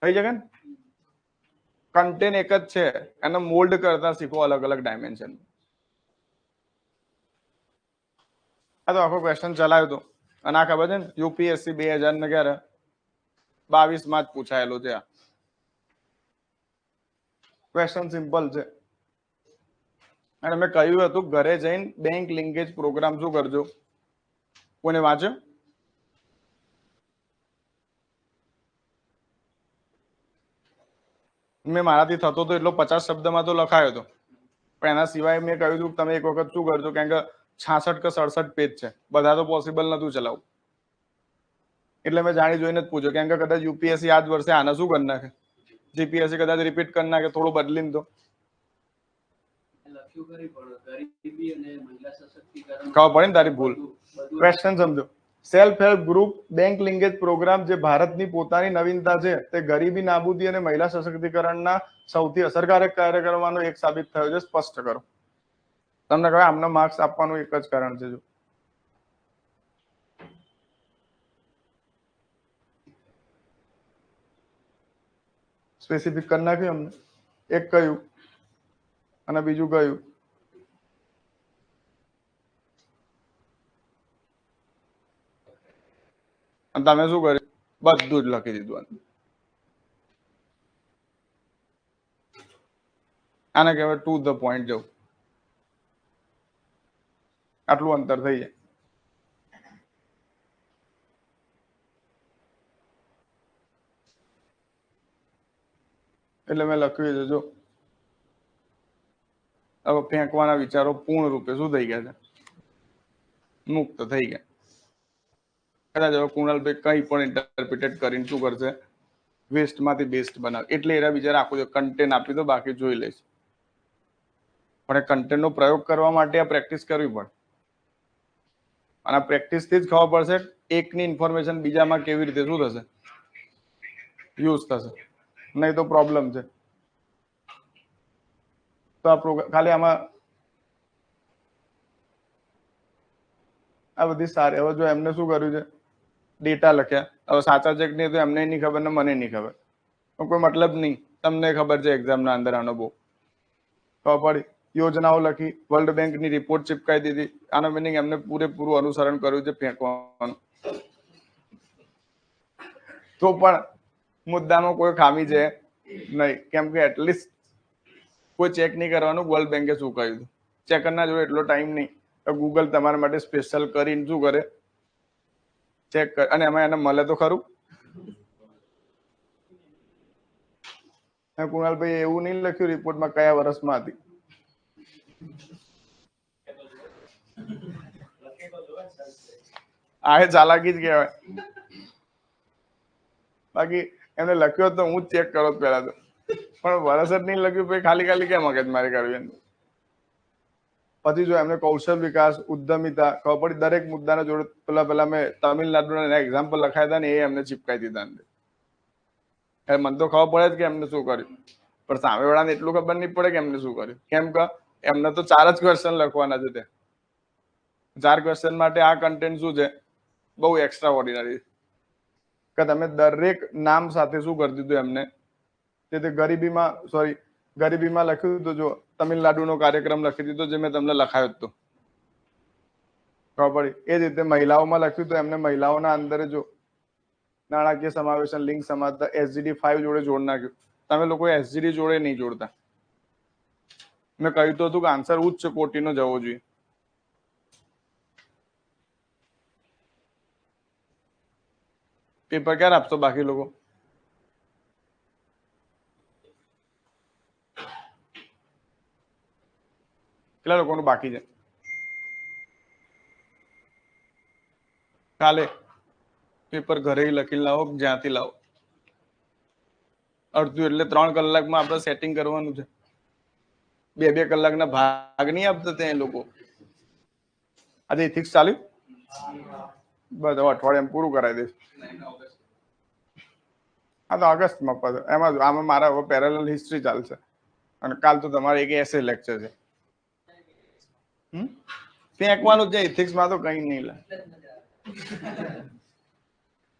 થઈ શકે ને? કન્ટેન્ટ એક જ છે, એને મોલ્ડ કરતા શીખો અલગ અલગ ડાયમેન્શન. આ તો આખો ક્વેશ્ચન ચલાવ્યો હતો અને આ ખબર છે ને યુપીએસસી 2022 માં જ પૂછાયેલો છે. આ ક્વેશ્ચન સિમ્પલ છે અને મેં કહ્યું હતું ઘરે જઈને બેંક લિંકેજ પ્રોગ્રામ શું કરજો. કોને વાંચ્યો? મેં મારાથી થતો તો એટલો 50 શબ્દમાં તો લખાયો હતો, પણ એના સિવાય મેં કહ્યું હતું તમે એક વખત શું કરજો, કારણ કે 66 કે 67 પેજ છે, બધા તો પોસિબલ નતું ચલાવવું, એટલે મેં જાણી જોઈને જ પૂછ્યો, કેમ કે કદાચ યુપીએસસી આ જ વર્ષે આને શું કરી નાખે, જીપીએસસી કદાચ રિપીટ કરી નાખે થોડું બદલીને, તો ખબર પડે ને તારી ભૂલ. ક્વેશ્ચન સમજો. Self help group bank linkage programme જે ભારતની પોતાની નવીનતા છે, તે ગરીબી નાબૂદી અને મહિલા સશક્તિકરણના સૌથી અસરકારક કાર્યક્રમનો એક સાબિત થયો છે, સ્પષ્ટ કરો. તમને કહે આમને માર્ક્સ આપવાનું એક જ કારણ છે, જો સ્પેસિફિક કરી નાખ્યું અમને, એક કયું અને બીજું કયું. અને તમે શું કર્યું, બધું જ લખી દીધું. આને કહેવાય ટુ ધ પોઈન્ટ જવું, આટલું અંતર થઈ જાય. એટલે મેં લખ્યું છે, જો હવે ફેંકવાના વિચારો પૂર્ણ રૂપે શું થઈ ગયા છે, મુક્ત થઈ ગયા. કદાચ હવે કુણાલભાઈ કંઈ પણ ઇન્ટરપ્રિટેટ કરીને શું કરશે, વેસ્ટ માંથી બેસ્ટ બનાવે, એટલે એના બિચારા આખું કન્ટેન્ટ આપી દો, બાકી જોઈ લઈશ. પણ એ કન્ટેન્ટ નો પ્રયોગ કરવા માટે આ પ્રેક્ટિસ કરવી પડે, અને આ પ્રેક્ટિસ થી જ ખબર પડશે એકની ઇન્ફોર્મેશન બીજામાં કેવી રીતે શું થશે, યુઝ થશે. નહીં તો પ્રોબ્લેમ છે. તો આ પ્રોગ્રામ ખાલી આમાં આ બધી સારી. હવે જો એમને શું કર્યું છે, ડેટા લખ્યા, હવે સાચા છે કે નહીં તો એમને નહીં ખબર ને મને નહીં ખબર, કોઈ મતલબ નહીં. તમને ખબર છે એક્ઝામના અંદર આનો બહુ ખબર પડી. યોજનાઓ લખી, વર્લ્ડ બેંકની રિપોર્ટ ચિપકાઈ દીધી. આનો મિનિંગ એમને પૂરેપૂરું અનુસરણ કર્યું છે ફેંકવાનું. તો પણ મુદ્દામાં કોઈ ખામી છે નહીં, કેમ કે એટલીસ્ટ કોઈ ચેક નહીં કરવાનું વર્લ્ડ બેંકે શું કહ્યું હતું. ચેક ના જોડે એટલો ટાઈમ નહીં, ગૂગલ તમારા માટે સ્પેશિયલ કરીને શું કરે, ચેક કરે. અને એમાં એને મળે તો ખરું. કુણાલભાઈ એવું નહીં લખ્યું રિપોર્ટમાં કયા વર્ષમાં હતી. આ ચાલાકી જ કહેવાય. બાકી એમને લખ્યો તો હું જ ચેક કરો પેલા તો, પણ વર્ષ જ નહીં લખ્યું પછી ખાલી ખાલી કેમ મગજમારી કરવી. પછી જો એમને કૌશલ વિકાસ, ઉદ્યમિતા ખબર પડી. દરેક મુદ્દાના જોડે પેલા મેં તમિલનાડુના એક્ઝામ્પલ લખાયા હતા ને એ એમને ચિપકાઈ દીધા. મને તો ખબર પડે જ કે એમને શું કર્યું, પણ સામે વાળાને એટલું ખબર નહીં પડે કે એમને શું કર્યું. કેમ કે એમને તો 4 જ ક્વેશ્ચન લખવાના છે. તે 4 ક્વેશ્ચન માટે આ કન્ટેન્ટ શું છે, બહુ એક્સ્ટ્રા ઓર્ડિનરી. કે તમે દરેક નામ સાથે શું કરી દીધું એમને, તે ગરીબીમાં લખ્યું હતું. જો તમિલનાડુનો કાર્યક્રમ લખી દીધો જે મેં તમને લખાયો હતો, ખબર પડી. એ જ રીતે મહિલાઓમાં લખ્યું તો એમને મહિલાઓના અંદર જો નાણાકીય સમાવેશન લિંક સમાજતા SGD 5 જોડે જોડ નાખ્યું. તમે લોકો SGD જોડે નહીં જોડતા. મેં કહ્યું તો હતું કે આન્સર ઉચ્ચ કોટીનો જવો જોઈએ. પેપર ક્યારે આપશો બાકી લોકો? કેટલા લોકોનું બાકી છે? કાલે પેપર ઘરે લખી લાવો, જ્યાંથી લાવો. અડધું એટલે 3 કલાકમાં આપણે સેટિંગ કરવાનું છે. 2-2 કલાકના ભાગ નહીં આપતા ત્યાં લોકો. આજે ઇથિક્સ ચાલ્યું, બસ અઠવાડિયામાં પૂરું કરાવી દઈશ. હા તો ઓગસ્ટમાં પછી એમાં આમાં મારા હવે પેરેલલ હિસ્ટ્રી ચાલશે, અને કાલ તો તમારે એક એસે લેક્ચર છે. ફેંકવાનું છે ઇથિક્સમાં તો કઈ નહીં લે.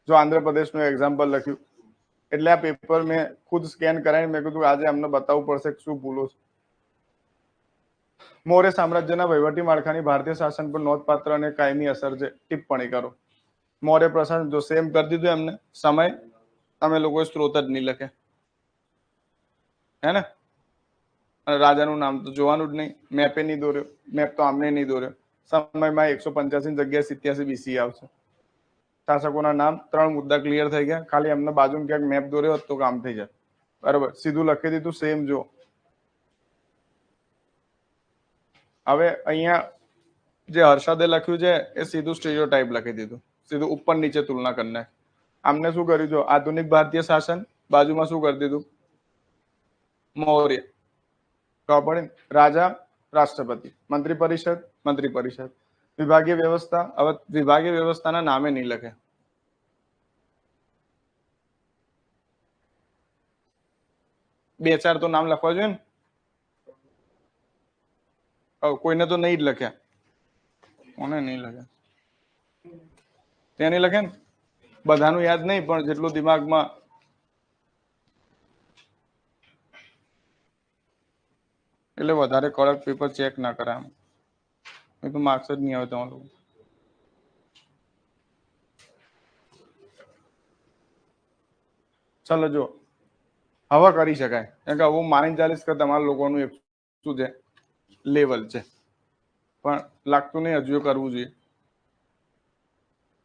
જો આંધ્રપ્રદેશનું એક્ઝામ્પલ લખ્યું, એટલે આ પેપર મેં ખુદ સ્કેન કરાવીને મેં કીધું આજે અમને બતાવવું પડશે કે શું ભૂલો છે. મૌર્ય સામ્રાજ્યના વહીવટી માળખાની ભારતીય શાસન પર નોંધપાત્ર અને કાયમી અસર છે. ટિપ્પણી કરો. મૌર્ય પ્રશાસન જો સેમ કરી દીધું એમને સમય, તમે લોકોએ સ્ત્રોત જ નહીં લખે, હે ને? અને રાજાનું નામ તો જોવાનું જ નહીં, મેપે નહીં દોર્યો, મેપ તો આમને નહીં દોર્યો. સમયમાં 185 જગ્યાએ 87 BC આવશે. શાસકોના નામ, 3 મુદ્દા ક્લિયર થઈ ગયા. ખાલી એમને બાજુમાં ક્યાંક મેપ દોર્યો તો કામ થઈ જાય. બરાબર, સીધું લખી દીધું સેમ. જો હવે અહીંયા જે હર્ષદે લખ્યું છે એ સીધું સ્ટીરિયોટાઇપ લખી દીધું, સીધું ઉપર નીચે તુલના કરી નાખી. આમને શું કર્યું? જો આધુનિક ભારતીય શાસન, બાજુમાં શું કરી દીધું? મૌર્ય. ખબર પડી? રાજા, રાષ્ટ્રપતિ, મંત્રી પરિષદ, મંત્રી પરિષદ, વિભાગીય વ્યવસ્થા. હવે વિભાગીય વ્યવસ્થાના નામે નહીં લખે. બે ચાર તો નામ લખવા જોઈએ ને. કોઈને તો નહીં જ લખ્યા. કોને નહીં લખ્યા? ત્યાં નહીં લખે ને. બધાનું યાદ નહીં, પણ જેટલું દિમાગમાં. એટલે વધારે કડક પેપર ચેક ના કરે. એ તો માર્ક્સ જ નહીં આવે તમારું. ચાલો જો હવે કરી શકાય, કેમ કે હું માની ચાલીશ કે તમારા લોકોનું એક શું છે લેવલ છે, પણ લાગતું નહીં હજુ કરવું જોઈએ.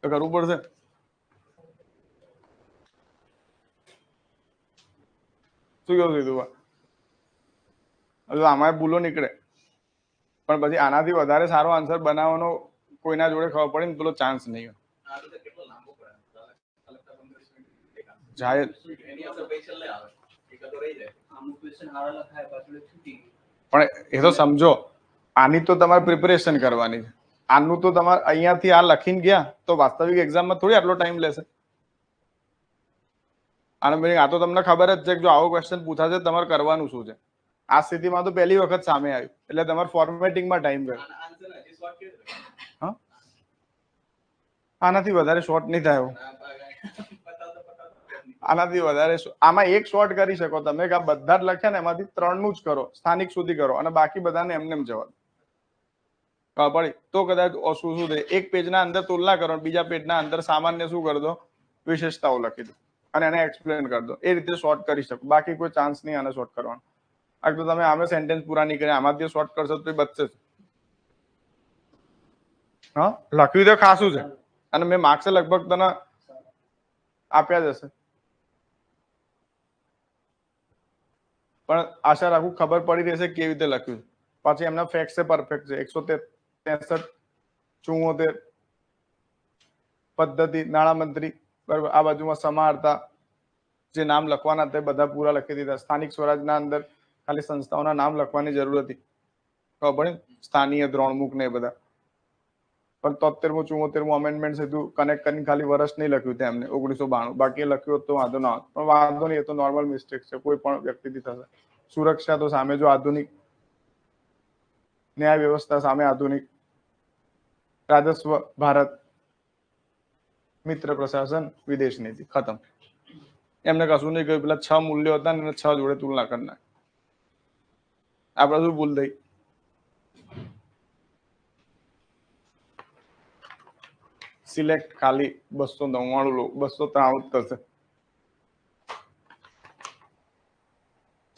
તો કરવું પડશે. શું કહ્યું સીધું? હજુ આમાં ભૂલો નીકળે, પણ પછી આનાથી વધારે સારો આન્સર બનાવવાનો કોઈના જોડે ખબર પડે ને પેલો ચાન્સ નહીં જાય. પણ એ તો સમજો, આની તો તમારે પ્રિપેરેશન કરવાની છે. આનું તો તમારે અહીંયાથી આ લખીને ગયા તો વાસ્તવિક એક્ઝામમાં થોડી આટલો ટાઈમ લેશે. અને આ તો તમને ખબર જ છે કે જો આવો ક્વેશ્ચન પૂછાશે તમારે કરવાનું શું છે. આ સ્થિતિમાં તો પહેલી વખત સામે આવ્યું એટલે તમારે ફોર્મેટિંગમાં ટાઈમ ગયો. હા, આનાથી વધારે શોર્ટ નહીં થાય. આનાથી વધારે આમાં એક શોર્ટ કરી શકો તમે કે આ બધા જ લખ્યા ને એમાંથી 3 નું જ કરો, સ્થાનિક સુધી કરો, અને બાકી બધાને એમને એમ જવા ખબર પડી. તો કદાચ શું શું થાય, એક પેજના અંદર તુલના કરો, બીજા પેજના અંદર સામાન્ય શું કરી દો, વિશેષતાઓ લખી દો અને એને એક્સપ્લેન કરી દો. એ રીતે શોર્ટ કરી શકો. બાકી કોઈ ચાન્સ નહીં આને શોર્ટ કરવાનો. આ તો તમે આમે સેન્ટેન્સ પૂરા નહીં કરે, આમાંથી શોર્ટ કરશો તો બચશે. હા, લખ્યું તો ખાસું છે અને મેં માર્ક્સ લગભગ તને આપ્યા જ હશે, પણ આશા રાખું ખબર પડી રહેશે કેવી રીતે લખ્યું. પછી એમના ફેક્ટ છે પરફેક્ટ છે. 163, 74 પદ્ધતિ, નાણામંત્રી, બરાબર. આ બાજુમાં સમાહર્તા, જે નામ લખવાના હતા બધા પૂરા લખી દીધા. સ્થાનિક સ્વરાજના અંદર ખાલી સંસ્થાઓના નામ લખવાની જરૂર હતી, ખબર પડી? સ્થાનીય, દ્રોણમુખ ને એ બધા. પણ 73મું 74મું અમેન્ડમેન્ટ સીધું કનેક્ટ કરીને ખાલી વર્ષ નહીં લખ્યું તેમને 1992. બાકી લખ્યું હોત તો વાંધો ના હોત, પણ વાંધો નહીં, એ તો નોર્મલ મિસ્ટેક છે, કોઈ પણ વ્યક્તિથી થશે. સુરક્ષા તો સામે જો આધુનિક, ન્યાય વ્યવસ્થા સામે આધુનિક, રાજસ્વ ભારત, મિત્ર પ્રશાસન, વિદેશ નીતિ, ખતમ. એમને કશું નહીં કહ્યું. પેલા 6 મૂલ્યો હતા ને 6 જોડે તુલના કરી નાખી. આપણે શું ભૂલ થઈ? સિલેક્ટ ખાલી 299, 293 થશે.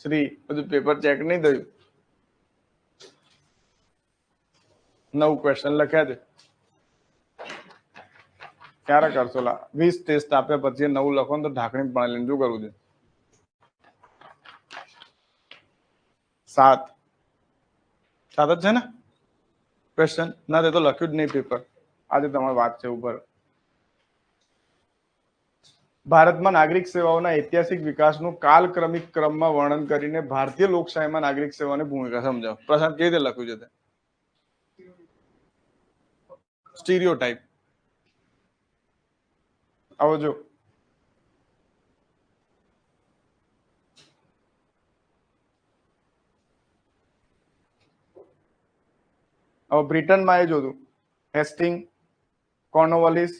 શ્રી બધું પેપર ચેક નહીં થયું. 9 ક્વેશ્ચન લખ્યા છે. ક્યારે કરશો? 20 ટેસ્ટ આપ્યા પછી 9 લખો ને તો ઢાંકણી પણ લઈને શું કરવું છે? 7 જ છે ને ક્વેશ્ચન? ના, તે તો લખ્યું જ નહીં પેપર. આજે તમારી વાત છે ઉપર. ભારતમાં નાગરિક સેવાઓના ઐતિહાસિક વિકાસનું કાલક્રમિક ક્રમમાં વર્ણન કરીને ભારતીય લોકશાહીમાં નાગરિક સેવાની ભૂમિકા સમજાવો. પ્રશાંત, કેવી રીતે લખ્યું છે તે? સ્ટીરિયોટાઇપ. આવો જો, હવે બ્રિટનમાં એ જોતું, હેસ્ટિંગ, કોર્નવાલિસ,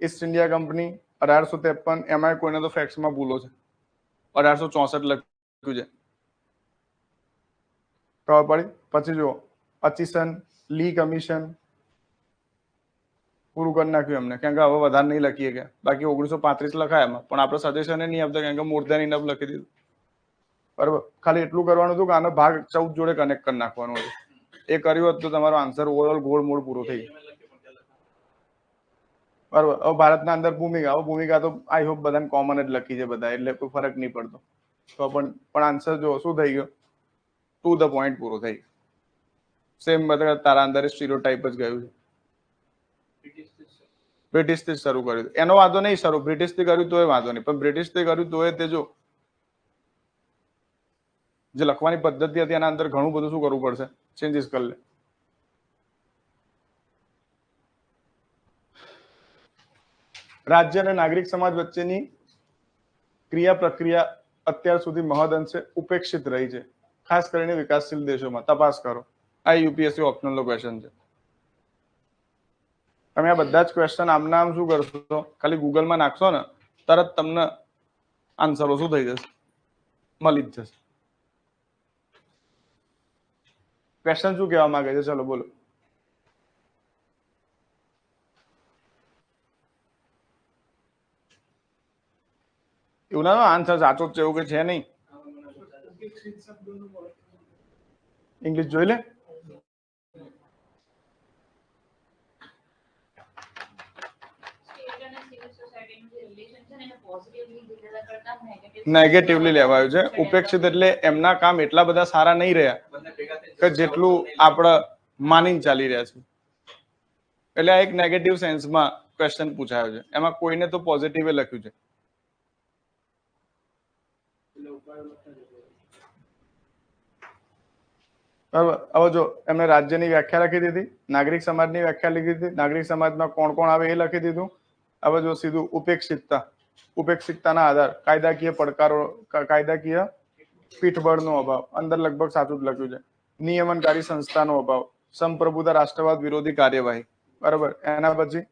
ઈસ્ટ ઇન્ડિયા કંપની 1853. એમાં કોઈને તો ફેક્ટ્સમાં ભૂલો છે. 1864 લખ્યું છે, ખબર પડી? પછી જુઓ, અચિસન, લી કમિશન, પૂરું કરી નાખ્યું એમને, કેમ કે હવે વધારે નહીં લખીએ કે. બાકી 1935 લખાય એમાં, પણ આપણે સજેશન નહીં આપતા, કેમ કે મોર ધેન ઇનફ લખી દીધું, બરાબર. ખાલી એટલું કરવાનું હતું કે આનો ભાગ 14 જોડે કનેક્ટ કરી નાખવાનો હતું. એ કર્યું હોત તો તમારો આન્સર ઓવરઓલ ગોળ મોડ પૂરો થઈ ગયો, બરાબર. હવે ભારતના અંદર ભૂમિકા, હવે ભૂમિકા તો આઈ હોપ બધાને કોમન જ લખી છે બધા, એટલે કોઈ ફરક નહીં પડતો. તો પણ આન્સર જો શું થઈ ગયો, ટુ ધ પોઈન્ટ પૂરો થઈ ગયો. સેમ બધા તારા અંદર સ્ટીરિયોટાઇપ જ ગયું છે. બ્રિટિશ થી શરૂ કર્યું એનો વાંધો નહીં, શરૂ બ્રિટિશ થી કર્યું તોય વાંધો નહીં, પણ બ્રિટિશ થી કર્યું તોય તે જો જે લખવાની પદ્ધતિ હતી એના અંદર ઘણું બધું શું કરવું પડશે, ચેન્જીસ કરી લે. રાજ્ય અને નાગરિક સમાજ વચ્ચેની ક્રિયા પ્રક્રિયા અત્યાર સુધી મહદઅંશે ઉપેક્ષિત રહી છે, ખાસ કરીને વિકાસશીલ દેશોમાં. તપાસ કરો. આ યુપીએસસી ઓપ્શનલ નો ક્વેશ્ચન છે. તમે આ બધા જ ક્વેશ્ચન આમના આમ શું કરશો, ખાલી ગૂગલમાં નાખશો ને તરત તમને આન્સરો શું થઈ જશે, મળી જ જશે. ક્વેશ્ચન શું કહેવા માંગે છે, ચલો બોલો. એવું ના આન્સર સાચો જ છે એવું કે છે નહીં. ઇંગ્લિશ જોઈ લે. નેગેટિવલી લેવાયું છે. ઉપેક્ષિત એટલે એમના કામ એટલા બધા સારા નહીં રહ્યા કે જેટલું આપણે માનીને ચાલી રહ્યા છે. એટલે આ એક નેગેટિવ સેન્સમાં ક્વેશ્ચન પૂછાયો છે. એમાં કોઈને તો પોઝિટિવ લખ્યું છે. બરાબર. હવે જો એમને રાજ્યની વ્યાખ્યા લખી દીધી, નાગરિક સમાજની વ્યાખ્યા લખી દીધી, નાગરિક સમાજમાં કોણ કોણ આવે એ લખી દીધું. હવે જો સીધું ઉપેક્ષિતતા, ઉપેક્ષિતતાના આધાર, કાયદાકીય પડકારો, કાયદાકીય પીઠબળનો અભાવ, અંદર લગભગ સાચું જ લખ્યું છે. નિયમનકારી સંસ્થાનો અભાવ, સંપ્રભુતા રાષ્ટ્રવાદ વિરોધી કાર્યવાહી. બરાબર. એના પછી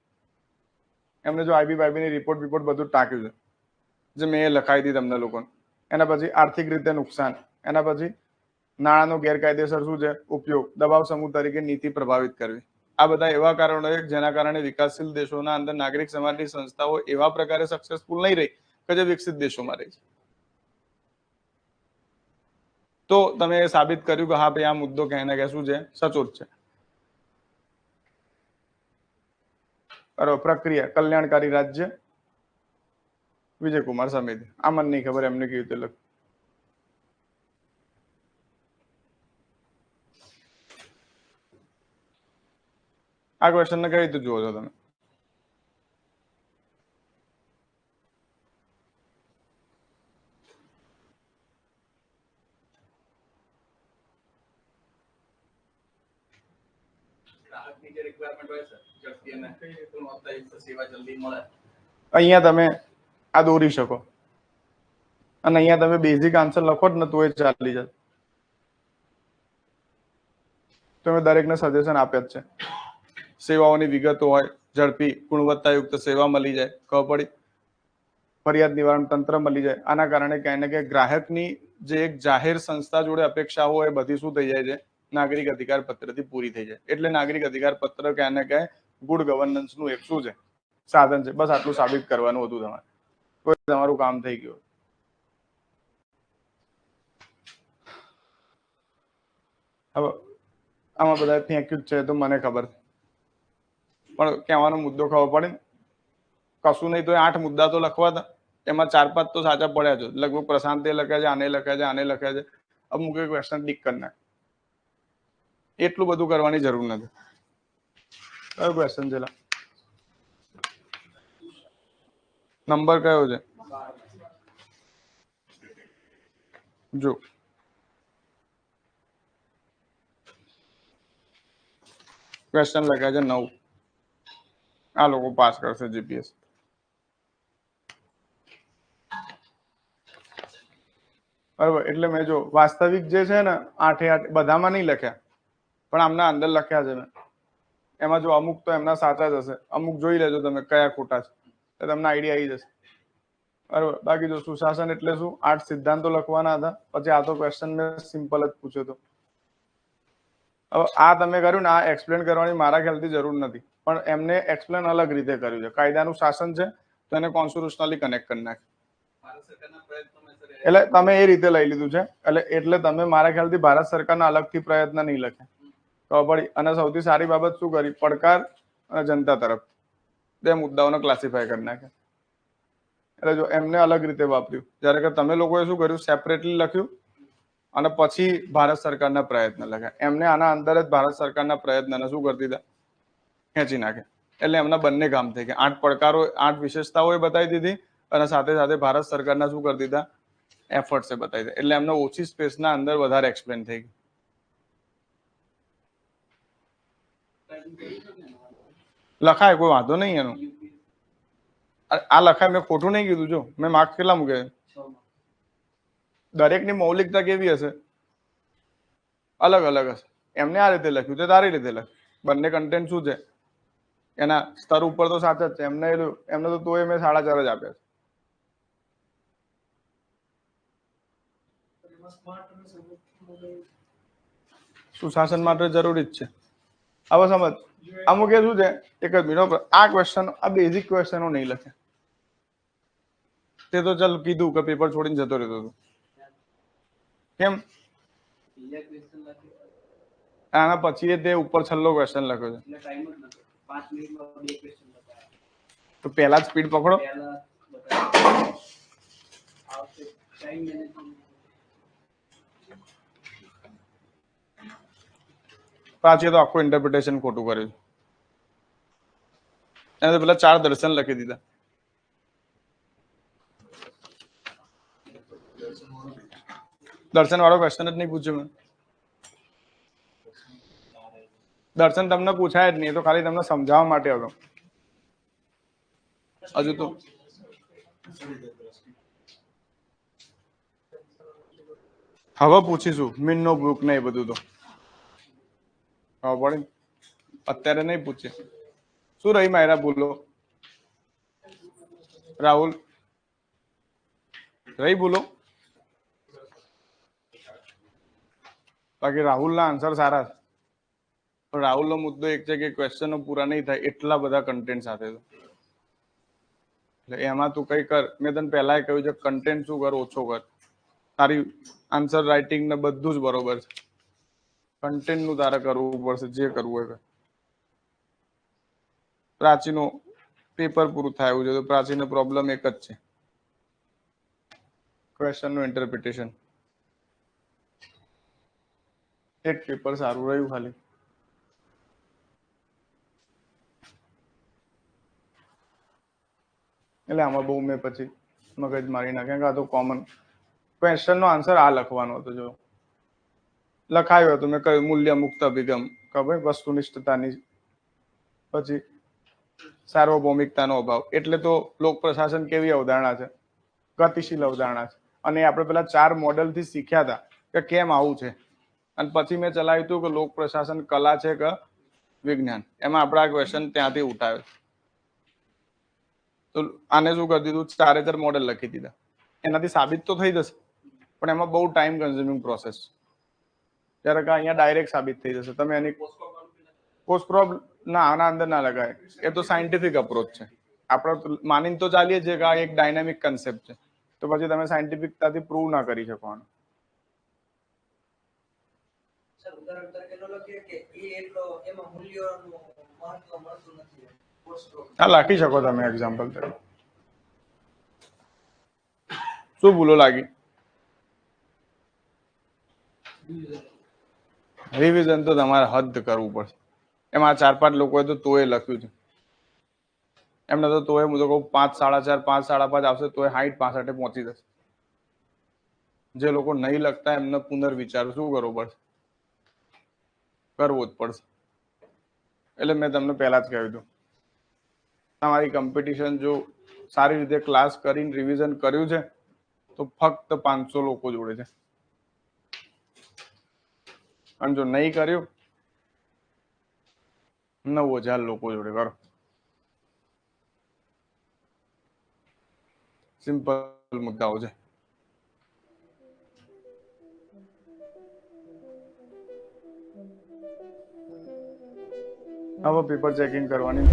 એમને જો આઈબી ની રિપોર્ટ બધું ટાંક્યું છે જે મેં લખાઈ હતી તમને લોકોને. એના પછી આર્થિક રીતે નુકસાન, એના પછી નાણાંનો ગેરકાયદેસર શું છે ઉપયોગ, દબાવ સમૂહ તરીકે નીતિ પ્રભાવિત કરવી. આ બધા એવા કારણો છે જેના કારણે વિકાસશીલ દેશોના અંદર નાગરિક સમાજની સંસ્થાઓ એવા પ્રકારે સક્સેસફુલ નહીં રહી કે જે વિકસિત દેશોમાં રહી છે. તો તમે સાબિત કર્યું કે હા ભાઈ આ મુદ્દો ક્યાંય ને ક્યાં શું છે, સચોટ છે. બરાબર. પ્રક્રિયા કલ્યાણકારી રાજ્ય, વિજયકુમાર સમિતિ. આ મને નહીં ખબર એમને કેવી રીતે લખ્યું. આ ક્વેશ્ચન ને કઈ રીતે જુઓ છો તમે? અહીંયા તમે આ દોરી શકો અને અહીંયા તમે બેઝિક આન્સર લખો જ ને તો એ ચાલી જાય. તમે દરેકને સજેશન આપ્યા જ છે. સેવાઓની વિગતો હોય, ઝડપી ગુણવત્તાયુક્ત સેવા મળી જાય, ખબર પડી, ફરિયાદ નિવારણ તંત્ર મળી જાય. આના કારણે ક્યાંય ને ક્યાંય ગ્રાહકની જે એક જાહેર સંસ્થા જોડે અપેક્ષાઓ હોય બધી શું થઈ જાય છે, નાગરિક અધિકાર પત્રથી પૂરી થઈ જાય. એટલે નાગરિક અધિકાર પત્ર ક્યાંય ને ક્યાંય ગુડ ગવર્નન્સ નું એક શું છે, સાધન છે. બસ આટલું સાબિત કરવાનું હતું તમારે, તો તમારું કામ થઈ ગયું. હવે આમાં બધા ફેંક્યું જ છે તો મને ખબર, પણ કહેવાનો મુદ્દો ખબર પડે ને. કશું નહીં તો 8 મુદ્દા તો લખવા હતા, એમાં 4-5 તો સાચા પડ્યા છે. લગભગ પ્રશાંતે લખ્યા છે, આને લખ્યા છે, આને લખ્યા છે. અમુક એક ક્વેશ્ચન ટીક કરી નાખ. એટલું બધું કરવાની જરૂર નથી. કયો ક્વેશ્ચન છે? નંબર કયો છે જો? ક્વેશ્ચન લખ્યા છે 9. આ લોકો પાસ કરશે જીપીએસ. બરાબર. એટલે મેં જો વાસ્તવિક જે છે ને 8 બધામાં નહીં લખ્યા, પણ આમના અંદર લખ્યા છે મેં. એમાં જો અમુક તો એમના સાચા જ હશે, અમુક જોઈ લેજો તમે કયા ખોટા છે, તો તમને આઈડિયા આવી જશે. બરાબર. બાકી જો સુશાસન એટલે શું, 8 સિદ્ધાંતો લખવાના હતા. પછી આ તો ક્વેશ્ચન મેં સિમ્પલ જ પૂછ્યો હતો. હવે આ તમે કર્યું ને, આ એક્સપ્લેન કરવાની મારા ખ્યાલથી જરૂર નથી, પણ એમને એક્સપ્લેન અલગ રીતે કર્યું છે. કાયદાનું શાસન છે તો એને કોન્સ્ટિટ્યુશનલી કનેક્ટ કરી નાખે. એટલે તમે એ રીતે લઈ લીધું છે. એટલે તમે મારા ખ્યાલથી ભારત સરકારના અલગથી પ્રયત્ન નહીં લખે, ખબર પડી. અને સૌથી સારી બાબત શું કરી, પડકાર અને જનતા તરફ 2 મુદ્દાઓને ક્લાસિફાય કરી નાખે. એટલે જો એમને અલગ રીતે વાપર્યું, જ્યારે કે તમે લોકોએ શું કર્યું, સેપરેટલી લખ્યું અને પછી ભારત સરકારના પ્રયત્ન લખ્યા. એમને આના અંદર જ ભારત સરકારના પ્રયત્નને શું કરી દીધા, ખેંચી નાખે. એટલે એમના બંને કામ થઈ ગયા. 8 પડકારો 8 વિશેષતાઓ બતાવી દીધી અને સાથે સાથે ભારત સરકારના શું કરી દીધા, એફર્ટ્સ બતાવી દીધા. એટલે એમને ઓછી સ્પેસના અંદર વધારે એક્સપ્લેન થઈ ગયું. લખાય, કોઈ વાંધો નહીં એનો. આ લખાય, મેં ખોટું નહીં કીધું. જો મેં માર્ક્સ કેટલા મૂકે, દરેકની મૌલિકતા કેવી હશે, અલગ અલગ હશે. એમને આ રીતે લખ્યું તે તારી રીતે લખ્યું. બંને કન્ટેન્ટ શું છે, એના સ્તર ઉપર તો સાચા જ છે. એમને તો તોય મેં 4.5 જ આપ્યા છે. સુશાસન માટે જરૂરી જ છે. હવે સમજ, અમુક એ શું છે, એક જ મિનિટ, આ ક્વેશ્ચન, આ બેઝિક ક્વેશ્ચનો નહીં લખે. તે તો ચાલ કીધું કે પેપર છોડીને જતો રહેતો હતો. કેમ? આના પછી તે ઉપર છેલ્લો ક્વેશ્ચન લખ્યો છે. તો પહેલા જ સ્પીડ પકડો. પાછી તો આખું ઇન્ટરપ્રિટેશન ખોટું કર્યું. એને તો પેલા 4 દર્શન લખી દીધા. દર્શન વાળો ક્વેશ્ચન જ નહીં પૂછ્યો મેં. દર્શન તમને પૂછાય જ નહીં, તો ખાલી તમને સમજાવવા માટે હતો. હજુ તો હવે પૂછીશું મીન નો ગ્રુપ ને એ બધું તો ખબર પડે. અત્યારે નહીં પૂછે. શું રહી માયરા, બોલો રાહુલ, રહી બોલો. બાકી રાહુલના આન્સર સારા છે. પણ રાહુલનો મુદ્દો એક છે કે ક્વેશ્ચનો પૂરા નહીં થાય એટલા બધા કન્ટેન્ટ સાથે. એટલે એમાં તું કઈ કર. મેં તને પહેલા કહ્યું છે, કન્ટેન્ટ શું કર, ઓછો કર. તારી આન્સર રાઇટિંગ ને બધું જ બરોબર છે. કન્ટેન્ટ નું તારે કરવું પડશે, જે કરવું હોય. પ્રાચીનો પેપર પૂરું થાય એવું છે, તો પ્રાચીનો પ્રોબ્લેમ એક જ છે, ક્વેશ્ચન નું ઇન્ટરપ્રિટેશન. એક પેપર સારું રહ્યું ખાલી. એટલે આમાં બહુ મેં પછી મગજ મારી નાખ્યા કે આ તો કોમન ક્વેશ્ચન નો આન્સર આ લખવાનો હતો. જો લખાયો હતો મેં કહ્યું મૂલ્ય મુક્ત અભિગમ, ખબર વસ્તુનિષ્ઠતાની, પછી સાર્વભૌમિકતાનો અભાવ. એટલે તો લોક પ્રશાસન કેવી અવધારણા છે, ગતિશીલ અવધારણા છે. અને આપણે પેલા 4 મોડેલ થી શીખ્યા હતા કે કેમ આવું છે. અને પછી મેં ચલાવ્યું હતું કે લોક પ્રશાસન કલા છે કે વિજ્ઞાન. એમાં આપણા ક્વેશ્ચન ત્યાંથી ઉઠાવ્યો. તો આને શું કરી દીધું, 4 મોડેલ લખી દીધા. એનાથી સાબિત તો થઈ જશે, પણ એમાં બહુ ટાઈમ કન્ઝ્યુમિંગ પ્રોસેસ. જ્યારે કે અહીંયા ડાયરેક્ટ સાબિત થઈ જશે. તમે એની પોસ્ટ પ્રોબ ના આના અંદર ના લગાય. એ તો સાયન્ટિફિક અપ્રોચ છે. આપણે માનીને તો ચાલીએ છીએ કે આ એક ડાયનામિક કન્સેપ્ટ છે, તો પછી તમે સાયન્ટિફિકતાથી પ્રૂવ ના કરી શકો આને. હા, લખી શકો તમે એક્ઝામ્પલ તરીકે. શું ભૂલો લાગી? રિવિઝન તો તમારે હદ કરવું પડશે. એમાં 4-5 લોકોએ તો તોય લખ્યું છે. એમને તો તોય હું તો કહું 5, 4.5, 5, 5.5 આવશે તોય 60, 65 પહોંચી જશે. જે લોકો નહીં લખતા એમને પુનર્વિચાર શું કરવો પડશે, કરવો જ પડશે. એટલે મેં તમને પહેલા જ કહ્યું હતું, તમારી કોમ્પિટિશન જો સારી રીતે ક્લાસ કરીને રિવિઝન કર્યું છે તો ફક્ત 500 લોકો જોડે છે. અને જો નહીં કર્યું 9000 લોકો જોડે કરો. સિમ્પલ મુદ્દાઓ છે. હવે પેપર ચેકિંગ કરવાની